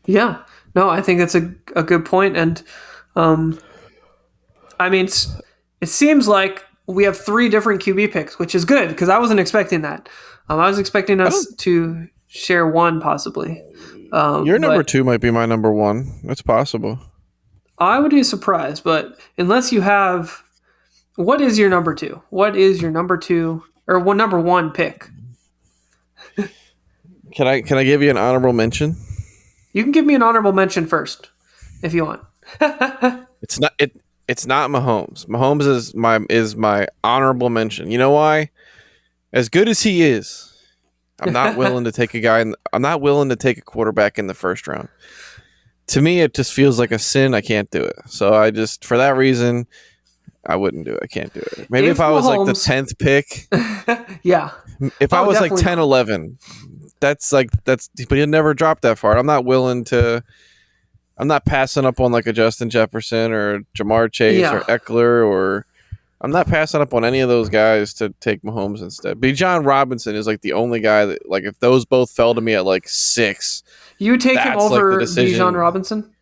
Yeah. No, I think that's a good point. And, I mean, it seems like we have 3 different QB picks, which is good because I wasn't expecting that. I was expecting us to share one possibly. Your number 2 might be my number 1. That's possible. I would be surprised, but unless you have, what is your number 2? What is your number 2 or number 1 pick? Can I give you an honorable mention? You can give me an honorable mention first, if you want. It's not Mahomes. Mahomes is my honorable mention. You know why? As good as he is, I'm not willing to take I'm not willing to take a quarterback in the first round. To me, it just feels like a sin. I can't do it. So for that reason, I wouldn't do it. I can't do it. Maybe if I was like the 10th pick. Yeah. If I was like 10, 11, but he'll never drop that far. I'm not passing up on like a Justin Jefferson or Jamar Chase or Eckler, or I'm not passing up on any of those guys to take Mahomes instead. Bijan Robinson is like the only guy that, like, if those both fell to me at like 6, you would take him over like Bijan Robinson?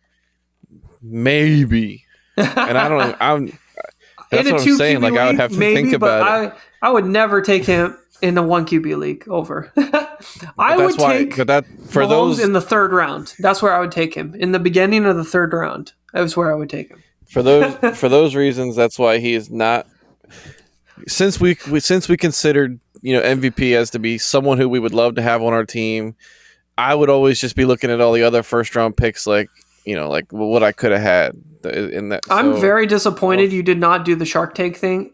Maybe. And I don't. That's what I'm saying. Like, I would have to think about it. I would never take him in a 1 QB league over. I would take Mahomes in the 3rd round. That's where I would take him. In the beginning of the 3rd round, that's where I would take him. For those reasons, that's why he is not. Since we considered MVP as to be someone who we would love to have on our team, I would always just be looking at all the other 1st round picks, like what I could have had in that. I'm very disappointed you did not do the Shark Tank thing,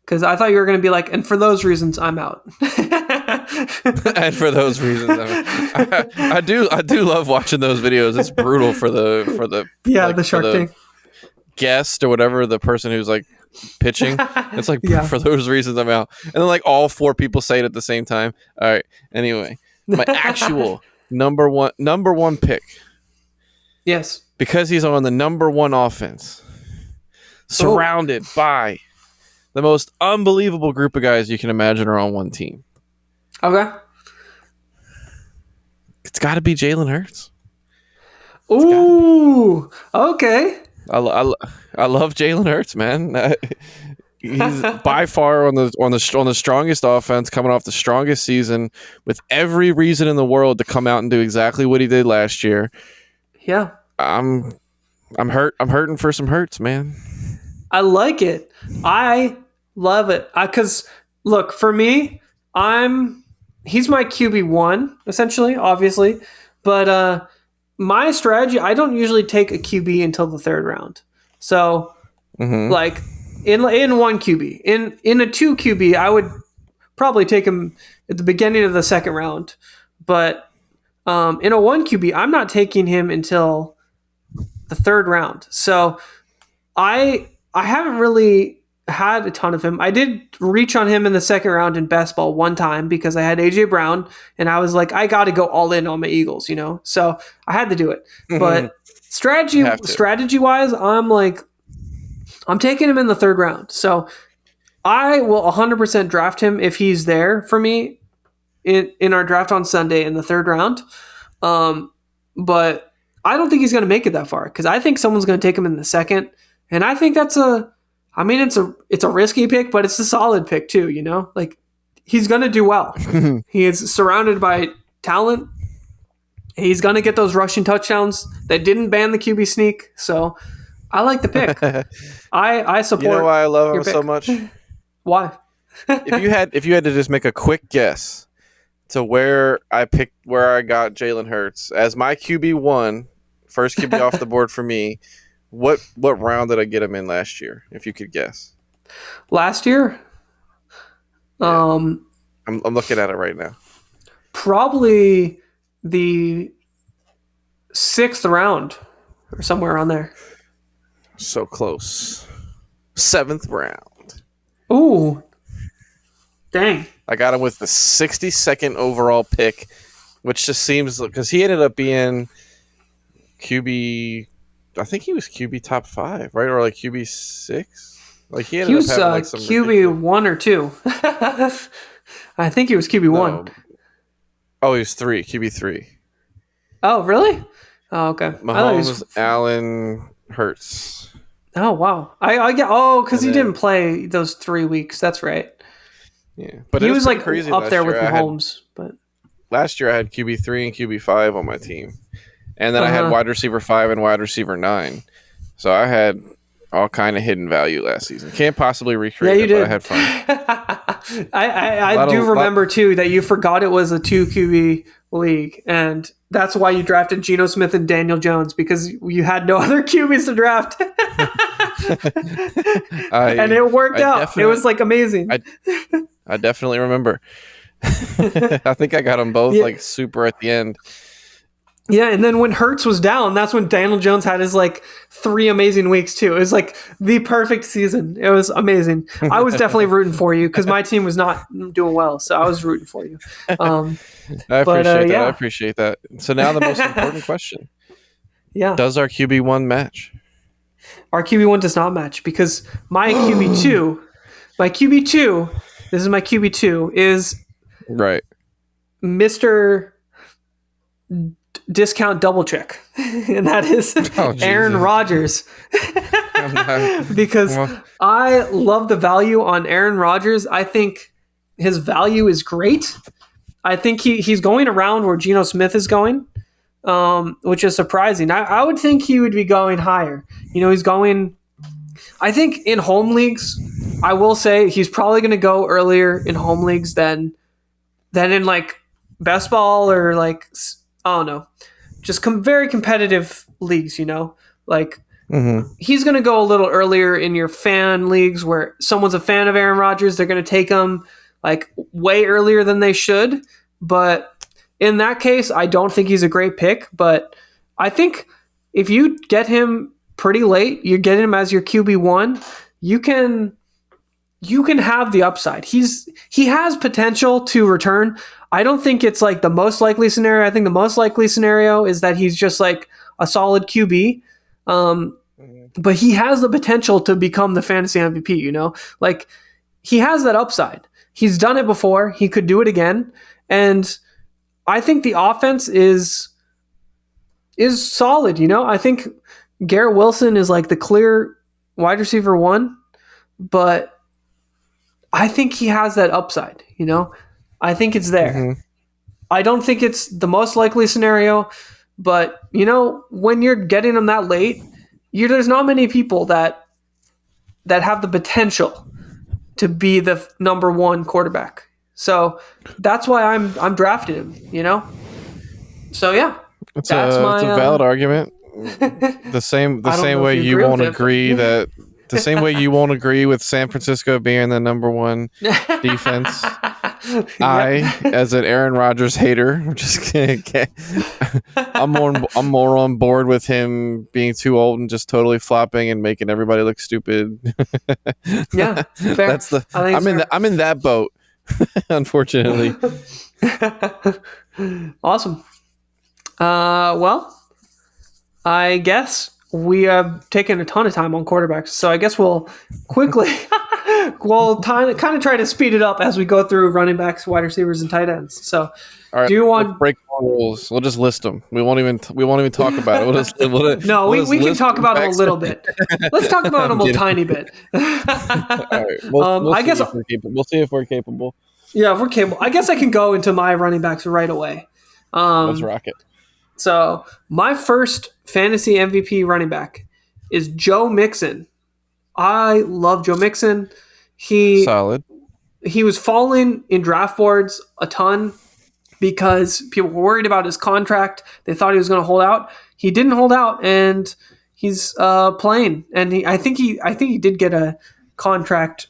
because I thought you were going to be like, and for those reasons, I'm out. And for those reasons, I do love watching those videos. It's brutal for the the Shark Tank guest or whatever, the person who's like pitching. It's like, for those reasons, I'm out. And then like all 4 people say it at the same time. All right. Anyway, my actual number one pick. Yes. Because he's on the number 1 offense, surrounded by the most unbelievable group of guys you can imagine are on one team. Okay. It's got to be Jalen Hurts. Ooh. Okay. I love Jalen Hurts, man. He's by far on the strongest offense, coming off the strongest season, with every reason in the world to come out and do exactly what he did last year. Yeah. I'm hurting for some Hurts, man. I like it. I love it. Because look, for me, he's my QB1 essentially, obviously, but my strategy, I don't usually take a QB until the 3rd round. So Like in one QB, in a 2 QB, I would probably take him at the beginning of the second round, but in a 1 QB, I'm not taking him until the third round. So I haven't really had a ton of him. I did reach on him in the second round in best ball one time because I had AJ Brown and I was like, I got to go all in on my Eagles, so I had to do it. But strategy wise, I'm taking him in the third round. So I will 100% draft him if he's there for me in our draft on Sunday in the third round. But I don't think he's going to make it that far because I think someone's going to take him in the second. And I think it's a risky pick, but it's a solid pick too, Like he's going to do well. He is surrounded by talent. He's going to get those rushing touchdowns. They didn't ban the QB sneak, so I like the pick. I support. You know why I love him so much? Why? if you had to just make a quick guess to where I got Jalen Hurts as my QB1, first QB off the board for me, what round did I get him in last year? If you could guess. Last year? Yeah. I'm looking at it right now. Probably the 6th round or somewhere around there. So close. 7th round. Ooh. Dang. I got him with the 62nd overall pick, which just seems because he ended up being QB. I think he was QB top 5, right, or like QB 6. Like he was up having like some QB ridiculous... 1 or 2. I think he was QB 1. No. Oh, he was 3. QB 3. Oh, really? Oh, okay. Mahomes, Allen, Hurts. Oh, wow. I get. Because he didn't play those 3 weeks. That's right. Yeah, but he was like crazy up there with Mahomes. But last year I had QB 3 and QB 5 on my team, and then I had wide receiver 5 and wide receiver 9. So I had all kind of hidden value last season. Can't possibly recreate it, but I had fun. I do remember too that you forgot it was a 2 QB league, and that's why you drafted Geno Smith and Daniel Jones because you had no other QBs to draft. And it worked out. It was like amazing. I definitely remember. I think I got them both like super at the end. Yeah, and then when Hurts was down, that's when Daniel Jones had his like 3 amazing weeks too. It was like the perfect season. It was amazing. I was definitely rooting for you because my team was not doing well, so I was rooting for you. I appreciate that. I appreciate that. So now the most important question. Yeah. Does our QB1 match? Our QB1 does not match because my QB2, this is my QB2, is right. Mr. Discount double check, and that is Aaron Rodgers. Because I love the value on Aaron Rodgers. I think his value is great. I think he's going around where Geno Smith is going, which is surprising. I would think he would be going higher. He's going. I think in home leagues, I will say he's probably going to go earlier in home leagues than in like best ball or like I don't know, just very competitive leagues. Like he's going to go a little earlier in your fan leagues where someone's a fan of Aaron Rodgers. They're going to take him like way earlier than they should. But in that case, I don't think he's a great pick. But I think if you get him pretty late, you get him as your QB1, you can have the upside. He has potential to return. I don't think it's like the most likely scenario. I think the most likely scenario is that he's just like a solid QB. But he has the potential to become the fantasy MVP, Like he has that upside. He's done it before. He could do it again. And I think the offense is solid, I think Garrett Wilson is like the clear wide receiver 1, but I think he has that upside, I think it's there. I don't think it's the most likely scenario, but when you're getting him that late, there's not many people that have the potential to be the number 1 quarterback. So that's why I'm drafting him, So yeah, it's a valid argument. The same way you won't agree that The same way you won't agree with San Francisco being the number one defense. I, as an Aaron Rodgers hater, I'm just kidding. I'm more on board with him being too old and just totally flopping and making everybody look stupid. Yeah, fair. I'm in that boat, unfortunately. Awesome. Well, I guess we have taken a ton of time on quarterbacks, so I guess we'll quickly kind of try to speed it up as we go through running backs, wide receivers, and tight ends. So, all right, do you want let's break the rules? We'll just list them. We won't even talk about it. We can talk about them a little bit. Let's talk about them a tiny bit. All right, we'll see if we're capable. Yeah, if we're capable. I guess I can go into my running backs right away. Let's rock it. So my first fantasy MVP running back is Joe Mixon. I love Joe Mixon. Solid. He was falling in draft boards a ton because people were worried about his contract. They thought he was going to hold out. He didn't hold out, and he's playing. And I think he did get a contract.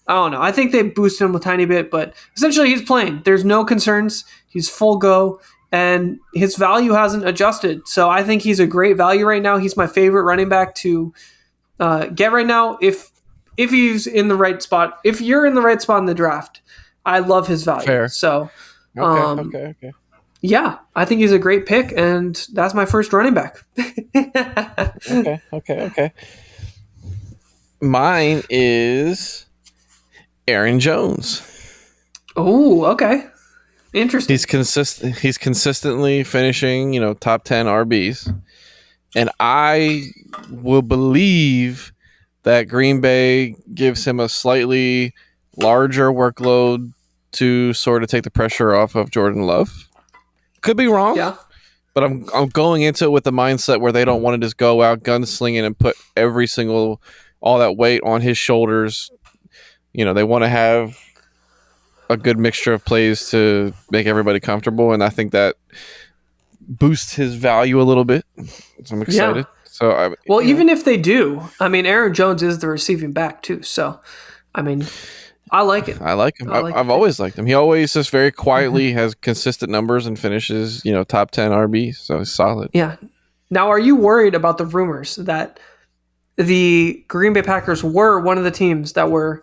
I don't know. I think they boosted him a tiny bit, but essentially he's playing. There's no concerns. He's full go, and his value hasn't adjusted. So I think he's a great value right now. He's my favorite running back to get right now. If he's in the right spot, if you're in the right spot in the draft, I love his value. Fair. So, Okay. Yeah, I think he's a great pick, and that's my first running back. Okay. Mine is Aaron Jones. Oh, okay. Interesting. He's consistently finishing, top 10 RBs. And I will believe that Green Bay gives him a slightly larger workload to sort of take the pressure off of Jordan Love. Could be wrong. Yeah. But I'm going into it with the mindset where they don't want to just go out gunslinging and put all that weight on his shoulders. They want to have a good mixture of plays to make everybody comfortable, and I think that boosts his value a little bit. So I'm excited. Yeah. So even if they do, Aaron Jones is the receiving back too. So, I like it. I like him. I've always liked him. He always just very quietly has consistent numbers and finishes, top 10 RB. So he's solid. Yeah. Now, are you worried about the rumors that the Green Bay Packers were one of the teams that were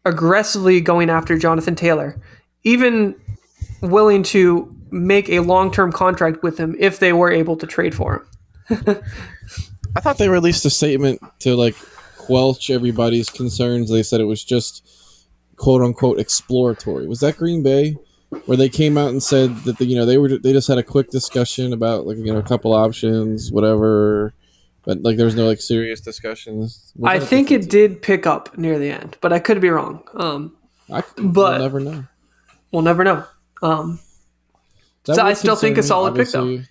aggressively going after Jonathan Taylor, even willing to make a long-term contract with him if they were able to trade for him? I thought they released a statement to quelch everybody's concerns. They said it was just quote unquote exploratory. Was that Green Bay where they came out and said that they just had a quick discussion about a couple options, whatever, but there was no serious discussions? I think it did pick up near the end, but I could be wrong. We'll never know. We'll never know. So I still think a solid pick though.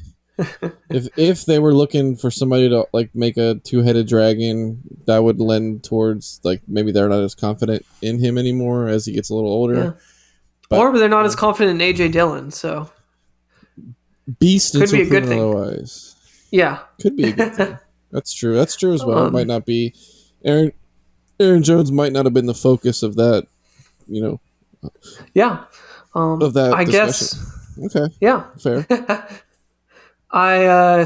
if they were looking for somebody to make a two-headed dragon, that would lend towards maybe they're not as confident in him anymore as he gets a little older. Yeah. Or they're not as confident in AJ Dillon, so beast could be a good thing. Otherwise. Yeah, could be a good thing. That's true as well. It might not be Aaron Jones might not have been the focus of that, Yeah. Of that I discussion. guess. Okay. Yeah. Fair.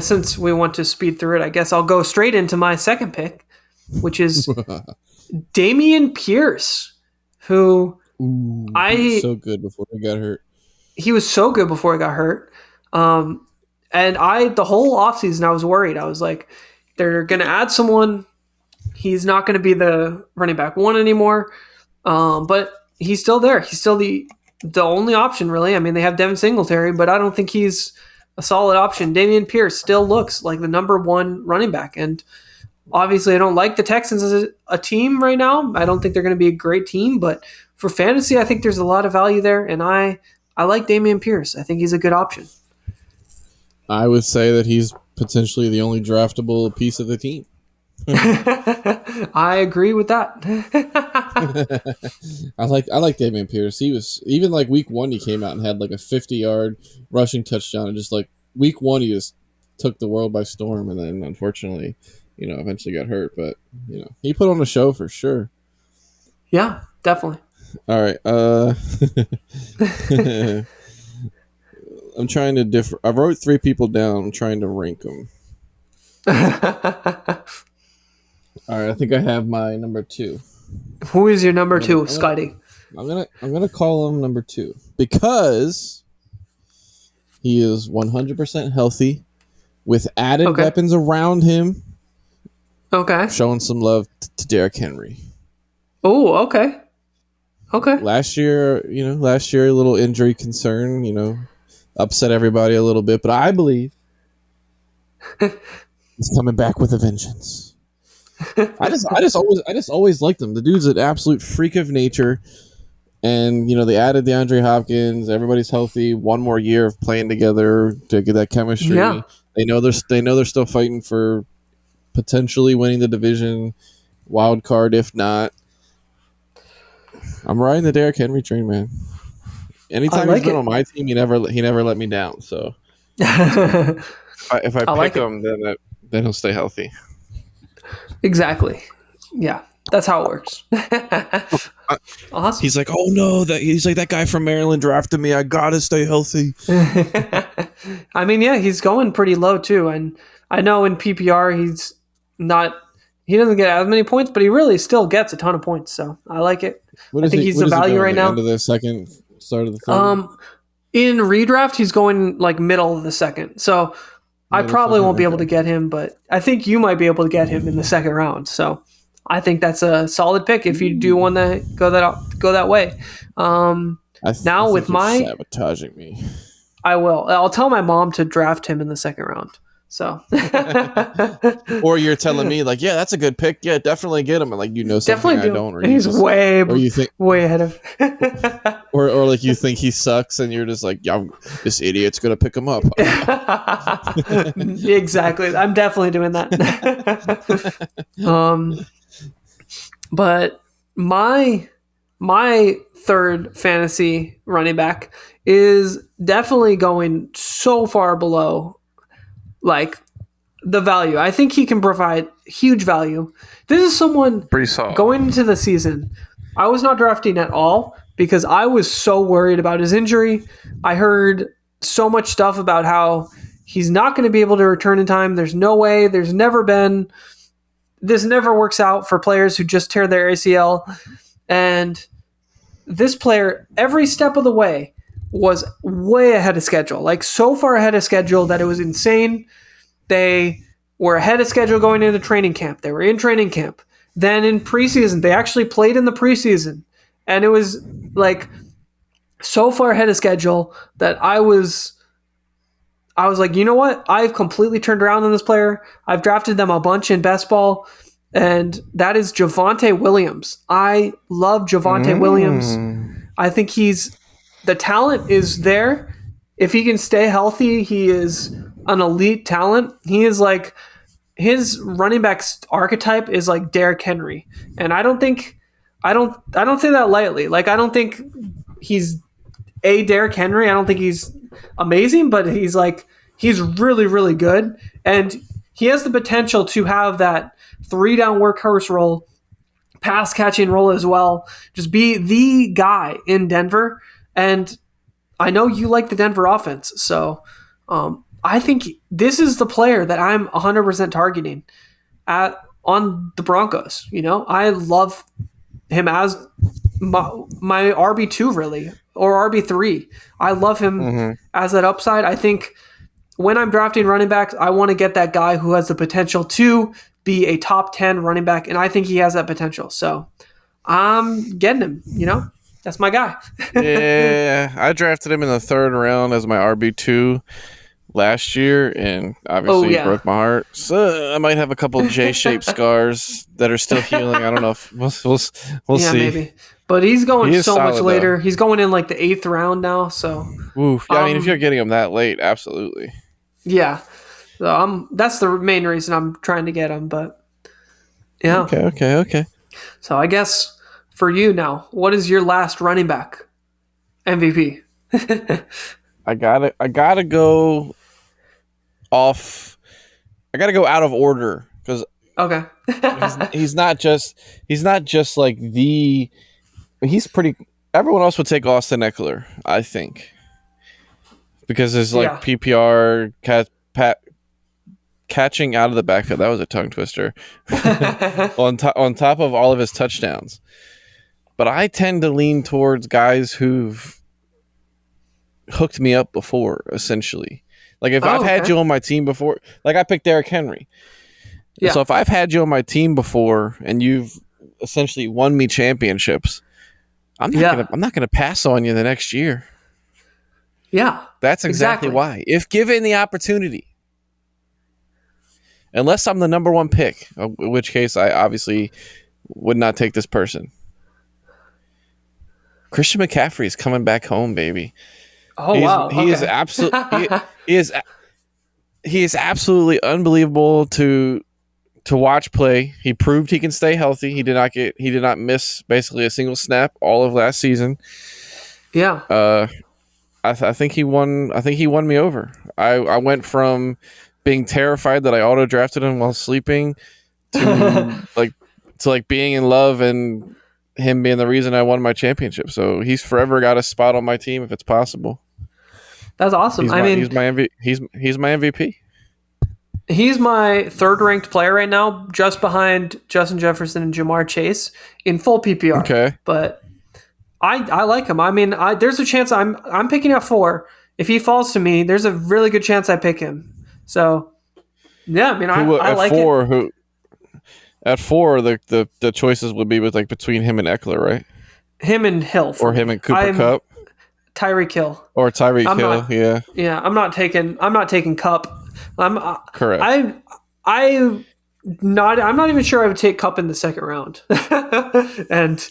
Since we want to speed through it, I guess I'll go straight into my second pick, which is Dameon Pierce, who he was so good before he got hurt. He was so good before he got hurt. And the whole offseason, I was worried. I was like, they're going to add someone. He's not going to be the running back one anymore. But he's still there. He's still the only option, really. They have Devin Singletary, but I don't think he's a solid option. Dameon Pierce still looks like the number one running back. And obviously, I don't like the Texans as a team right now. I don't think they're going to be a great team. But for fantasy, I think there's a lot of value there. And I like Dameon Pierce. I think he's a good option. I would say that he's potentially the only draftable piece of the team. I agree with that. I like Dameon Pierce. He was even week one. He came out and had a 50-yard rushing touchdown, and just week one he just took the world by storm. And then unfortunately, eventually got hurt, but he put on a show for sure. Yeah, definitely. All right. I'm trying to differ. I wrote 3 people down. I'm trying to rank them. All right. I think I have my number 2. Who is your number 2, Scotty? I'm gonna call him number 2 because he is 100% healthy with added weapons around him. Okay. Showing some love to Derrick Henry. Oh, okay. Okay. Last year, a little injury concern, upset everybody a little bit, but I believe he's coming back with a vengeance. I just always liked him. The dude's an absolute freak of nature, and they added DeAndre Hopkins. Everybody's healthy. One more year of playing together to get that chemistry. Yeah. They know they're still fighting for potentially winning the division, wild card if not. I'm riding the Derrick Henry train, man. Anytime he's been on my team, he never let me down. So if I pick him, then he'll stay healthy. Exactly. Yeah, that's how it works. Awesome. He's like, oh no, that guy from Maryland drafted me. I gotta stay healthy. I mean, yeah, he's going pretty low too, and I know in PPR he doesn't get as many points, but he really still gets a ton of points. So I like it. I think he's the value right now. End of the second, start of the third. In redraft, he's going like middle of the second. So I probably won't be able to get him, but I think you might be able to get him in the second round. So I think that's a solid pick if you do want to go that way. Now with my sabotaging me, I will. I'll tell my mom to draft him in the second round. So, or you're telling me like, yeah, that's a good pick. Yeah, definitely get him. And like, something I don't. Or he's way ahead of. or like you think he sucks, and you're just like, yeah, this idiot's gonna pick him up. Exactly. I'm definitely doing that. But my third fantasy running back is definitely going so far below like the value. I think he can provide huge value. This is someone going into the season. I was not drafting at all because I was so worried about his injury. I heard so much stuff about how he's not going to be able to return in time. There's no way. This never works out for players who just tear their ACL. And this player, every step of the way, was way ahead of schedule. Like so far ahead of schedule that it was insane. They were ahead of schedule going into training camp. They were in training camp. Then in preseason, they actually played in the preseason. And it was like so far ahead of schedule that I was like, you know what? I've completely turned around on this player. I've drafted them a bunch in best ball. And that is Javonte Williams. I love Javonte Williams. I think the talent is there. If he can stay healthy, he is an elite talent. He is like, his running back archetype is like Derrick Henry. And I don't say that lightly. Like, I don't think he's a Derrick Henry. I don't think he's amazing, but he's really, really good. And he has the potential to have that 3-down workhorse role, pass catching role as well. Just be the guy in Denver. And I know you like the Denver offense. So I think this is the player that I'm 100% targeting on the Broncos. I love him as my RB2 really, or RB3. I love him as that upside. I think when I'm drafting running backs, I want to get that guy who has the potential to be a top 10 running back, and I think he has that potential. So I'm getting him, That's my guy. Yeah, I drafted him in the third round as my RB2 last year, and obviously it broke my heart. So I might have a couple J-shaped scars that are still healing. I don't know if we'll see. Maybe. But he's going so much later. Though. He's going in like the 8th round now. So, oof. Yeah, I mean, if you're getting him that late, absolutely. Yeah, so that's the main reason I'm trying to get him. But yeah, okay. So I guess for you now, what is your last running back MVP? I gotta go off. I gotta go out of order because Okay. He's not just like the. He's pretty. Everyone else would take Austin Eckler, I think, because there's like Yeah. PPR catching out of the backfield. That was a tongue twister. on top of all of his touchdowns. But I tend to lean towards guys who've hooked me up before, essentially. Like if I've had you on my team before, like I picked Derrick Henry. Yeah. So if I've had you on my team before and you've essentially won me championships, I'm not gonna pass on you the next year. Yeah. That's exactly why. If given the opportunity. Unless I'm the number one pick, in which case I obviously would not take this person. Christian McCaffrey is coming back home, baby. Oh, wow. He is absolutely he is absolutely unbelievable to watch play. He proved he can stay healthy. He did not miss basically a single snap all of last season. Yeah. I think he won me over. I went from being terrified that I auto drafted him while sleeping to like being in love and him being the reason I won my championship. So he's forever got a spot on my team if it's possible. That's awesome. He's my MVP. He's my third ranked player right now, just behind Justin Jefferson and Jamar Chase in full PPR. Okay. But I like him. I mean, there's a chance I'm picking at 4. If he falls to me, there's a really good chance I pick him. So, yeah, I mean, I like it. At 4, the choices would be between him and Eckler, right? Him and Hill. Or him and Cooper Kupp. Tyreek Hill. Or Tyreek Hill, yeah. Yeah, I'm not taking Kupp. Correct. I'm not even sure I would take Kupp in the second round. And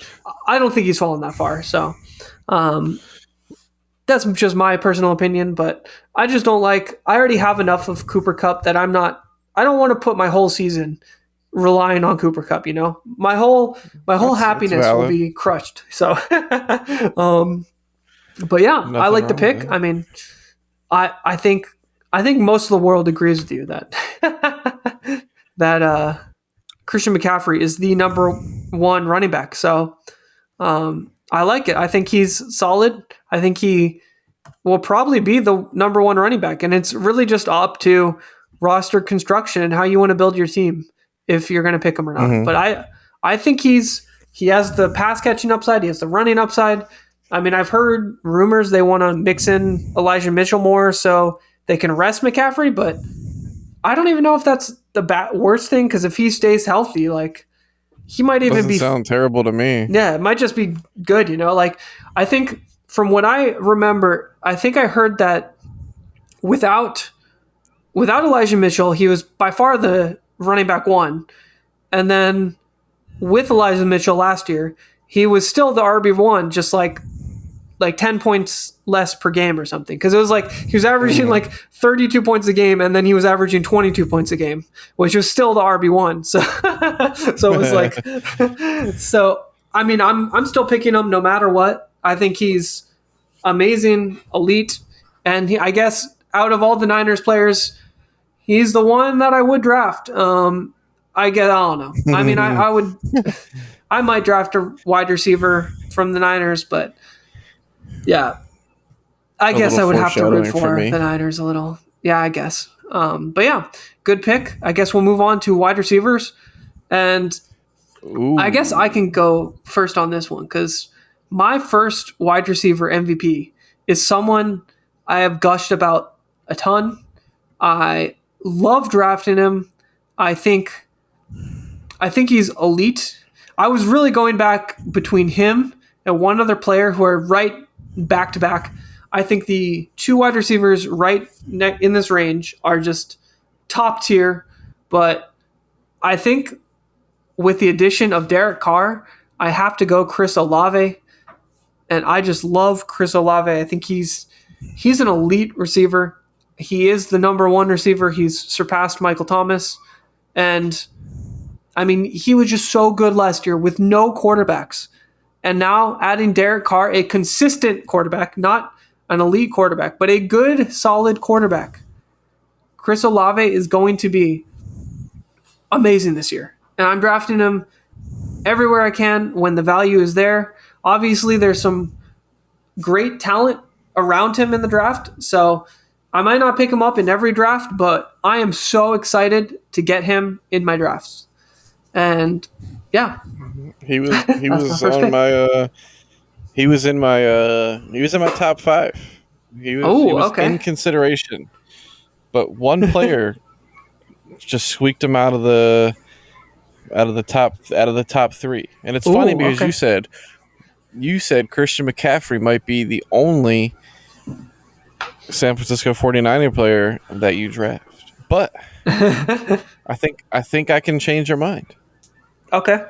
I don't think he's fallen that far. So that's just my personal opinion, but I just don't I already have enough of Cooper Kupp that I don't want to put my whole season relying on Cooper Kupp, you know? My whole happiness will be crushed. So but yeah, Nothing I like the pick. that. I mean, I think most of the world agrees with you that that Christian McCaffrey is the number 1 running back. So I like it. I think he's solid. I think he will probably be the number 1 running back, and it's really just up to roster construction and how you want to build your team if you're going to pick him or not. Mm-hmm. But I think he has the pass catching upside. He has the running upside. I mean, I've heard rumors they want to mix in Elijah Mitchell more so they can rest McCaffrey, but I don't even know if that's the worst thing, because if he stays healthy, like he might even Doesn't sound terrible to me. Yeah, it might just be good, you know? Like I think from what I remember, I think I heard that without Elijah Mitchell, he was by far the running back 1. And then with Elijah Mitchell last year, he was still the RB1, just like 10 points less per game or something. Because it was like he was averaging like 32 points a game, and then he was averaging 22 points a game, which was still the RB1. So it was like, so I mean, I'm still picking him no matter what. I think he's amazing, elite, and I guess out of all the Niners players, he's the one that I would draft. I don't know. I mean, I might draft a wide receiver from the Niners, but yeah, I guess I would have to root for the Niners a little. Yeah, I guess. But yeah, good pick. I guess we'll move on to wide receivers. And Ooh. I guess I can go first on this one, because my first wide receiver MVP is someone I have gushed about a ton. I love drafting him. I think he's elite. I was really going back between him and one other player who are right back to back. I think the 2 wide receivers right in this range are just top tier. But I think with the addition of Derek Carr, I have to go Chris Olave. And I just love Chris Olave. I think he's an elite receiver. He is the number 1 receiver. He's surpassed Michael Thomas. And I mean, he was just so good last year with no quarterbacks. And now adding Derek Carr, a consistent quarterback, not an elite quarterback, but a good, solid quarterback. Chris Olave is going to be amazing this year. And I'm drafting him everywhere I can when the value is there. Obviously, there's some great talent around him in the draft. So I might not pick him up in every draft, but I am so excited to get him in my drafts. And yeah, He was my first on pick. my he was in my top 5. He was okay. in consideration. But one player just squeaked him out of the top 3. And it's funny because okay. you said Christian McCaffrey might be the only San Francisco 49er player that you draft. But I think I can change your mind. Okay.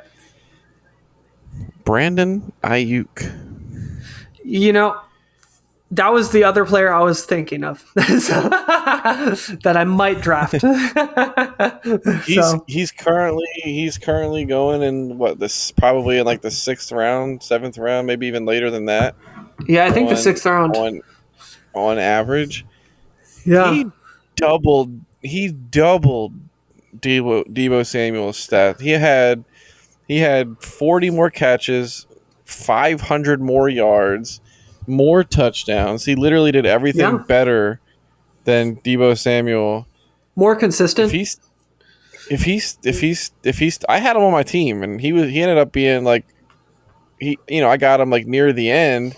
Brandon Ayuk. You know, that was the other player I was thinking of that I might draft. He's currently going in probably in like the 6th round, 7th round, maybe even later than that. Yeah, I think the 6th round on average. Yeah, He doubled Deebo Samuel's stat. He had 40 more catches, 500 more yards, more touchdowns. He literally did everything better than Deebo Samuel. More consistent. If he's I had him on my team, and he ended up being like I got him like near the end,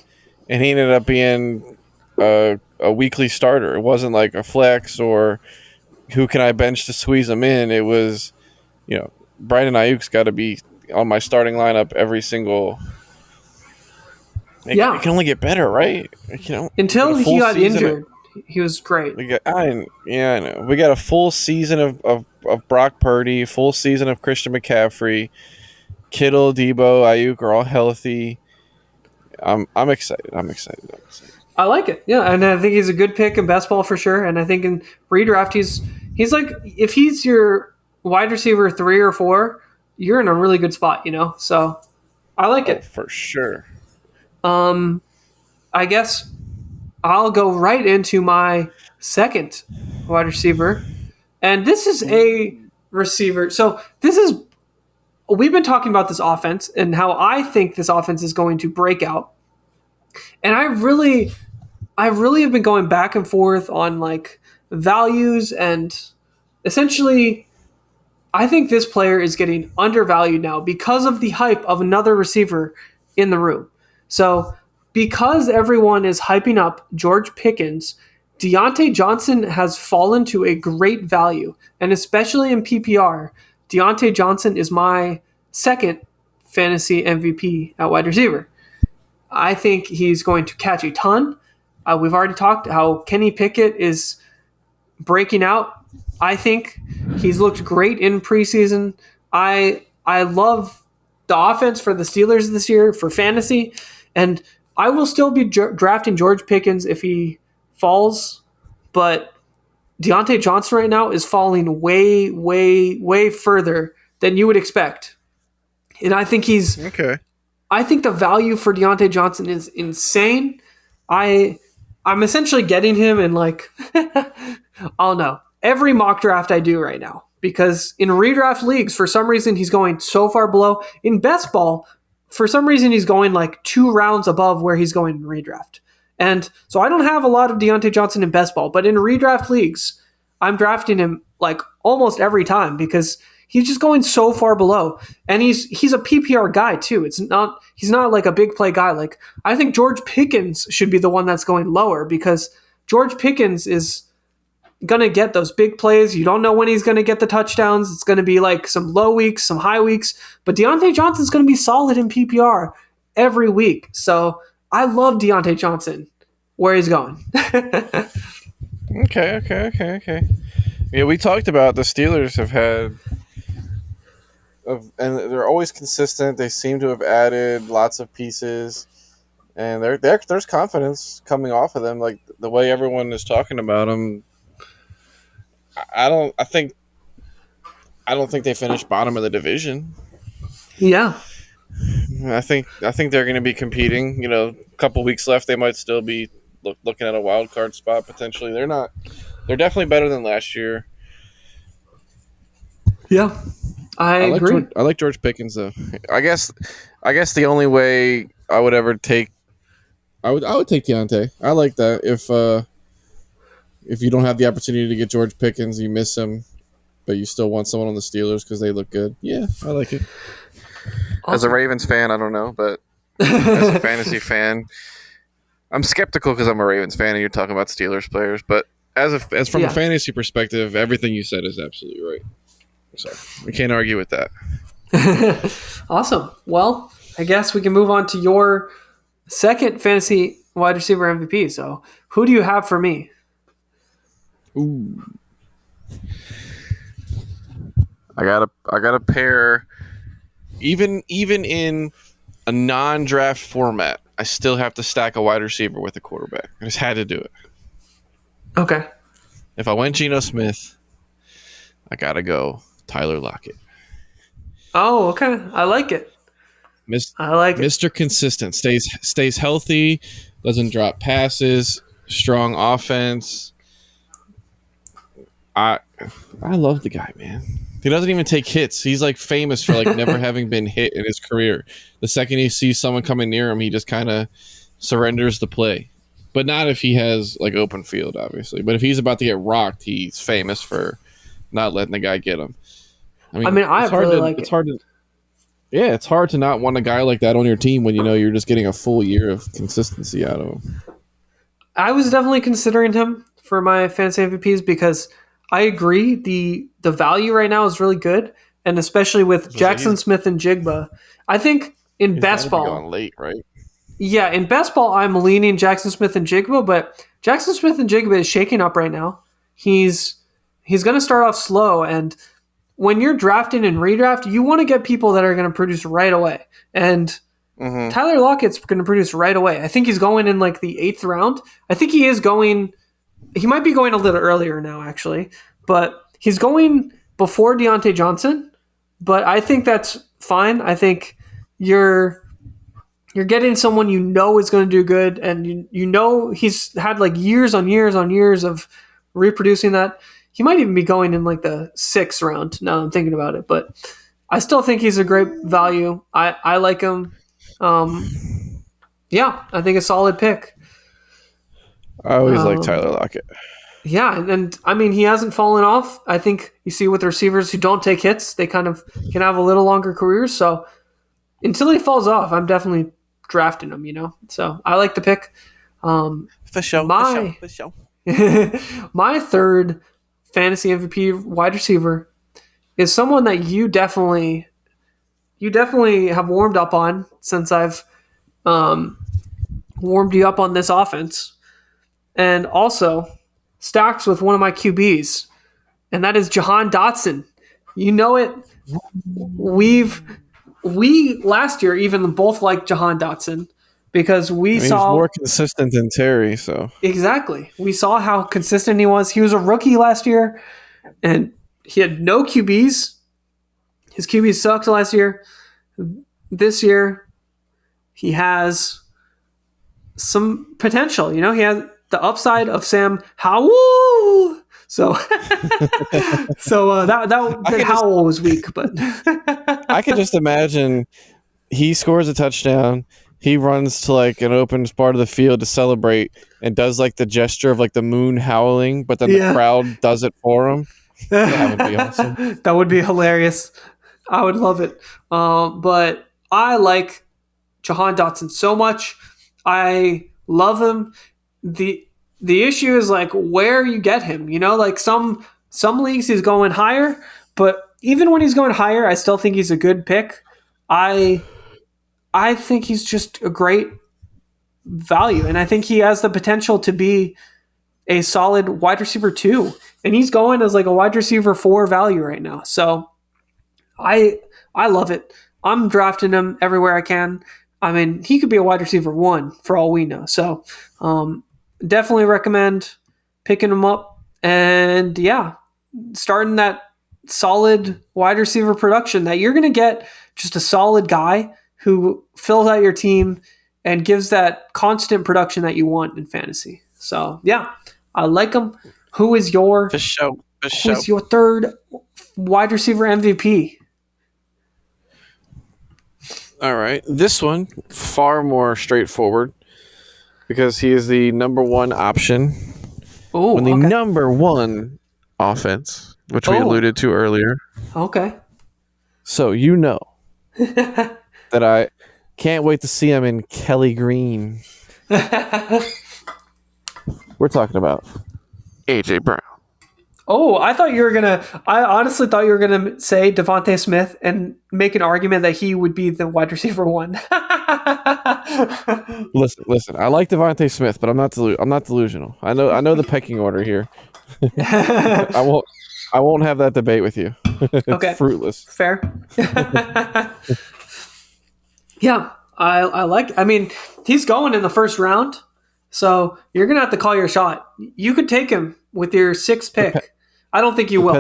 and he ended up being a weekly starter. It wasn't like a flex or who can I bench to squeeze him in. It was, Brandon Ayuk's got to be on my starting lineup every single. It can only get better, right? Until he got injured, he was great. I know. We got a full season of Brock Purdy, full season of Christian McCaffrey, Kittle, Deebo, Ayuk are all healthy. I'm excited. I like it. Yeah, and I think he's a good pick in best ball for sure. And I think in redraft, he's like, if he's your wide receiver 3 or 4, you're in a really good spot, So I like it for sure. I guess I'll go right into my second wide receiver, and this is a receiver. So we've been talking about this offense and how I think this offense is going to break out, and I really have been going back and forth on like values, and essentially I think this player is getting undervalued now because of the hype of another receiver in the room. So because everyone is hyping up George Pickens, Deontay Johnson has fallen to a great value, and especially in PPR, Deontay Johnson is my second fantasy MVP at wide receiver. I think he's going to catch a ton. We've already talked how Kenny Pickett is breaking out. I think he's looked great in preseason. I love the offense for the Steelers this year for fantasy, and I will still be drafting George Pickens if he falls, but Deontay Johnson right now is falling way, way, way further than you would expect. And I think I think the value for Deontay Johnson is insane. I'm essentially getting him in like, I don't know, every mock draft I do right now. Because in redraft leagues, for some reason, he's going so far below. In best ball, for some reason, he's going like 2 rounds above where he's going in redraft. And so I don't have a lot of Deontay Johnson in best ball, but in redraft leagues, I'm drafting him like almost every time because he's just going so far below. And he's a PPR guy too. He's not like a big play guy. Like I think George Pickens should be the one that's going lower because George Pickens is going to get those big plays. You don't know when he's going to get the touchdowns. It's going to be like some low weeks, some high weeks. But Deontay Johnson's going to be solid in PPR every week. So I love Deontay Johnson where he's going. Okay. Yeah, we talked about the Steelers have had, and they're always consistent. They seem to have added lots of pieces, and there's confidence coming off of them. Like the way everyone is talking about them. I don't think they finished bottom of the division. Yeah. I think they're going to be competing. A couple weeks left, they might still be looking at a wild card spot potentially. They're definitely better than last year. Yeah, I agree. I like George Pickens though. I guess the only way I would ever take I would take Deontay. I like that. If you don't have the opportunity to get George Pickens, you miss him, but you still want someone on the Steelers because they look good. Yeah, I like it. as a Awesome. Ravens fan, I don't know, but as a fantasy fan, I'm skeptical because I'm a Ravens fan and you're talking about Steelers players. But As from Yeah. a fantasy perspective, everything you said is absolutely right. So we can't argue with that. Awesome. Well, I guess we can move on to your second fantasy wide receiver MVP. So, who do you have for me? Ooh, I gotta pair. even in a non-draft format, I still have to stack a wide receiver with a quarterback. I just had to do it. Okay. If I went Geno Smith, I gotta go Tyler Lockett. Oh, okay. I like it. I like it. Mr. Consistent stays healthy, doesn't drop passes, strong offense. I love the guy, man. He doesn't even take hits. He's like famous for like never having been hit in his career. The second he sees someone coming near him, he just kind of surrenders the play. But not if he has like open field, obviously. But if he's about to get rocked, he's famous for not letting the guy get him. I it's hard really to, like it's it. hard to Yeah, it's hard to not want a guy like that on your team when you know you're just getting a full year of consistency out of him. I was definitely considering him for my fantasy MVPs because I agree the value right now is really good, and especially with Jackson Smith and Jigba. I think in He's best gotta be ball, going late, right? yeah, in best ball, I'm leaning Jackson Smith and Jigba, but Jackson Smith and Jigba is shaking up right now. He's going to start off slow, and when you're drafting and redraft, you want to get people that are going to produce right away. And Tyler Lockett's going to produce right away. I think he's going in like the 8th round. I think he is going. He might be going a little earlier now, actually, but he's going before Deontay Johnson. But I think that's fine. I think you're getting someone you know is going to do good, and you know he's had like years on years on years of reproducing that. He might even be going in like the 6th round. Now I'm thinking about it, but I still think he's a great value. I like him. Yeah, I think a solid pick. I always like Tyler Lockett. Yeah, and I mean he hasn't fallen off. I think you see with receivers who don't take hits, they kind of can have a little longer careers. So until he falls off, I'm definitely drafting him. So I like the pick. For sure. My third fantasy MVP wide receiver is someone that you definitely have warmed up on since I've warmed you up on this offense, and also stacks with one of my QBs, and that is Jahan Dotson. You know it. We last year even both liked Jahan Dotson because He's saw more consistent than Terry, so exactly. We saw how consistent he was. He was a rookie last year, and he had no QBs. His QBs sucked last year. This year, he has some potential. He has the upside of Sam Howell. So, that Howell was weak, but I could just imagine he scores a touchdown. He runs to like an open part of the field to celebrate and does like the gesture of like the moon howling, but then the crowd does it for him. That would be awesome. That would be hilarious. I would love it. But I like Jahan Dotson so much. I love him. The issue is like where you get him. Like some leagues he's going higher, but even when he's going higher, I still think he's a good pick. I think he's just a great value, and I think he has the potential to be a solid wide receiver 2, and he's going as like a wide receiver 4 value right now. So I love it. I'm drafting him everywhere I can. I mean, he could be a wide receiver 1 for all we know. So definitely recommend picking him up, and yeah, starting that solid wide receiver production that you're going to get just a solid guy who fills out your team and gives that constant production that you want in fantasy. So yeah, I like him. Who is your For sure. Who's your third wide receiver MVP. All right. This one, far more straightforward because he is the number one option Oh, on the okay. number one offense, which we Oh. alluded to earlier. Okay. So you know that I can't wait to see him in Kelly Green. We're talking about AJ Brown. Oh, I honestly thought you were gonna say Devontae Smith and make an argument that he would be the wide receiver one. Listen. I like Devontae Smith, but I'm not delusional. I know the pecking order here. I won't have that debate with you. It's Okay. fruitless. Fair. Yeah, I mean, he's going in the first round, so you're gonna have to call your shot. You could take him with your 6th pick. I don't think you will.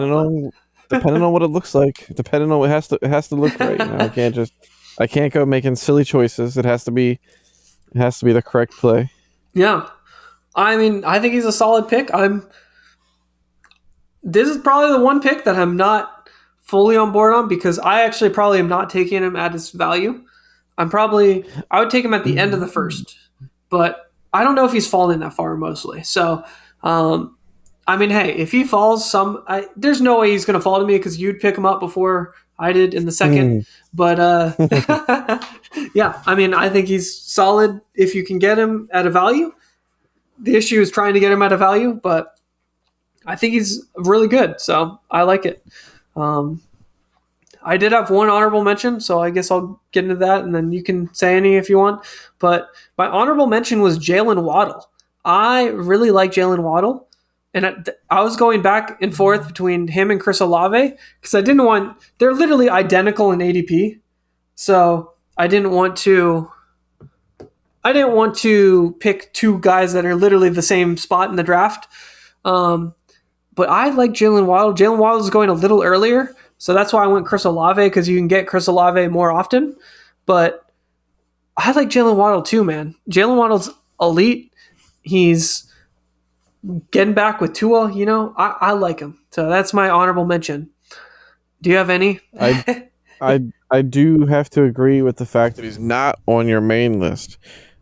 Depending on what it looks like, depending on what it has to look right. I can't go making silly choices. It has to be the correct play. Yeah, I mean, I think he's a solid pick. This is probably the one pick that I'm not fully on board on because I actually probably am not taking him at his value. I would take him at the end of the first, but I don't know if he's falling that far mostly. So, I mean, hey, if he falls there's no way he's going to fall to me because you'd pick him up before I did in the second. But yeah, I mean, I think he's solid if you can get him at a value. The issue is trying to get him at a value, but I think he's really good. So I like it. I did have one honorable mention, so I guess I'll get into that, and then you can say any if you want. But my honorable mention was Jalen Waddle. I really like Jalen Waddle. And I was going back and forth between him and Chris Olave because they're literally identical in ADP. So I didn't want to pick two guys that are literally the same spot in the draft. But I like Jalen Waddle. Jalen Waddle is going a little earlier. So that's why I went Chris Olave because you can get Chris Olave more often. But I like Jalen Waddle too, man. Jalen Waddle's elite. He's getting back with Tua, I like him. So that's my honorable mention. Do you have any? I do have to agree with the fact that he's not on your main list.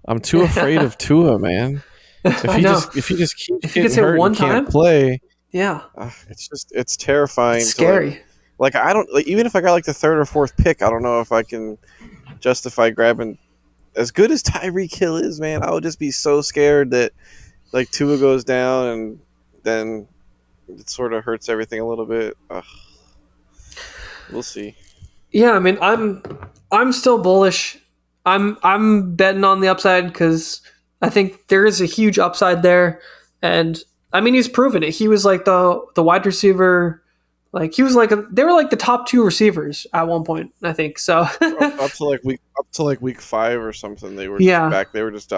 I'm too afraid of Tua, man. If he just keeps getting hurt and can't play, yeah, it's terrifying. It's scary. I don't even if I got like the 3rd or 4th pick, I don't know if I can justify grabbing. As good as Tyreek Hill is, man, I would just be so scared that like Tua goes down and then it sort of hurts everything a little bit. We'll see. Yeah, I mean, I'm still bullish. I'm betting on the upside because I think there is a huge upside there, and I mean he's proven it. He was like the wide receiver, like he was like they were like the top 2 receivers at one point, I think. So up to week 5 or something, they were back. They were just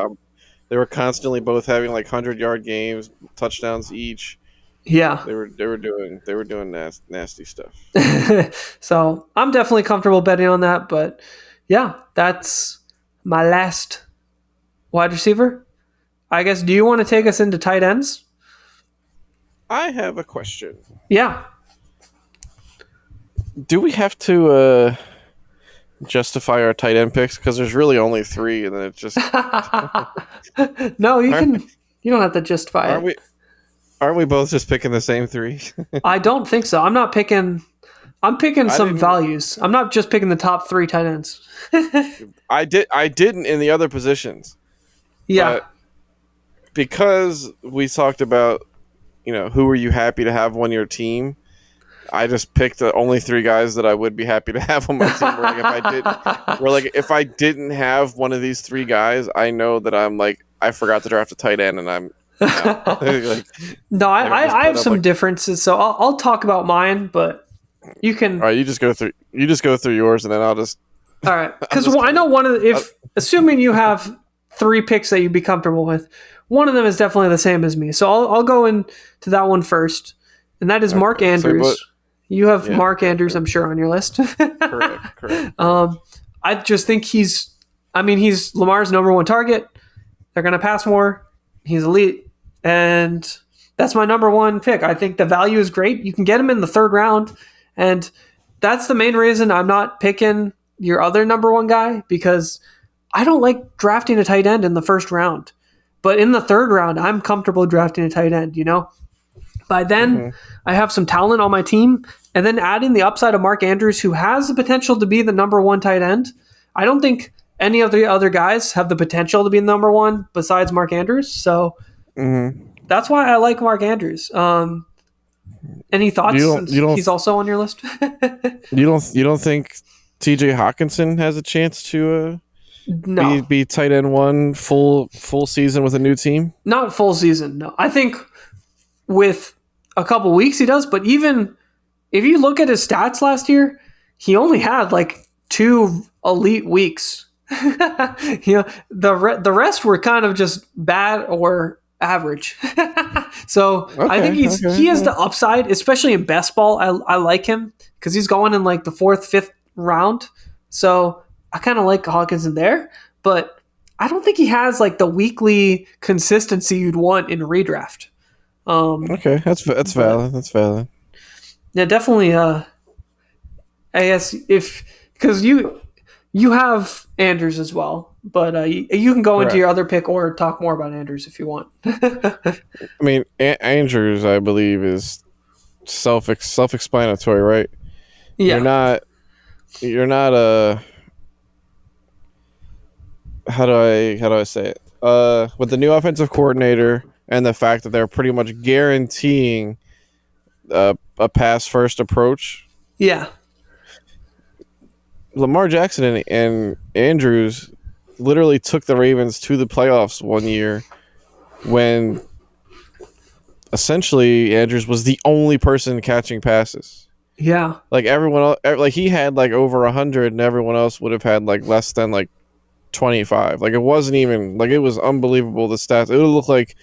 they were constantly both having like 100-yard games, touchdowns each. Yeah, they were doing nasty stuff. So I'm definitely comfortable betting on that. But yeah, that's my last wide receiver. I guess. Do you want to take us into tight ends? I have a question. Yeah. Do we have to justify our tight end picks because there's really only 3, and then it's just no. You don't have to justify it. Aren't we both just picking the same 3? I don't think so. I'm picking some values. I'm not just picking the top 3 tight ends. I didn't in the other positions. Yeah. But because we talked about, who are you happy to have on your team? I just picked the only 3 guys that I would be happy to have on my team. If I didn't have one of these 3 guys, I know that I forgot to draft a tight end, and I'm no. I have some differences, so I'll talk about mine, but you can. All right, you just go through yours, and then I'll just. All right, because I know one of assuming you have 3 picks that you'd be comfortable with, one of them is definitely the same as me. So I'll go into that one first, and that is Mark Andrews. You have Mark Andrews, I'm sure, on your list. Correct. I just think he's Lamar's number 1 target. They're going to pass more. He's elite. And that's my number 1 pick. I think the value is great. You can get him in the 3rd round, And that's the main reason I'm not picking your other number one guy, because I don't like drafting a tight end in the first round. But in the third round, I'm comfortable drafting a tight end, By then, I have some talent on my team, and then adding the upside of Mark Andrews, who has the potential to be the number one tight end. I don't think any of the other guys have the potential to be number one besides Mark Andrews. So that's why I like Mark Andrews. Any thoughts? He's also on your list. You don't think T.J. Hawkinson has a chance to No, be tight end one full season with a new team? not full season. No, I think with a couple weeks he does. But even if you look at his stats last year, he only had like 2 elite weeks. The rest were kind of just bad or average. So I think he has the upside, especially in best ball. I like him because he's going in like the 4th, 5th round. So I kind of like Hawkins in there, but I don't think he has like the weekly consistency you'd want in redraft. Okay, that's valid. That's valid. Yeah, definitely. I guess because you have Andrews as well, but you can go into your other pick or talk more about Andrews if you want. I mean, Andrews, I believe, is self-explanatory, right? Yeah. You're not a. How do I say it? With the new offensive coordinator and the fact that they're pretty much guaranteeing a pass first approach. Yeah. Lamar Jackson and Andrews literally took the Ravens to the playoffs one year when essentially Andrews was the only person catching passes. Yeah. Like everyone else, like he had like over 100 and everyone else would have had like less than like 25. Like it wasn't even like, it was unbelievable, the stats. It would look like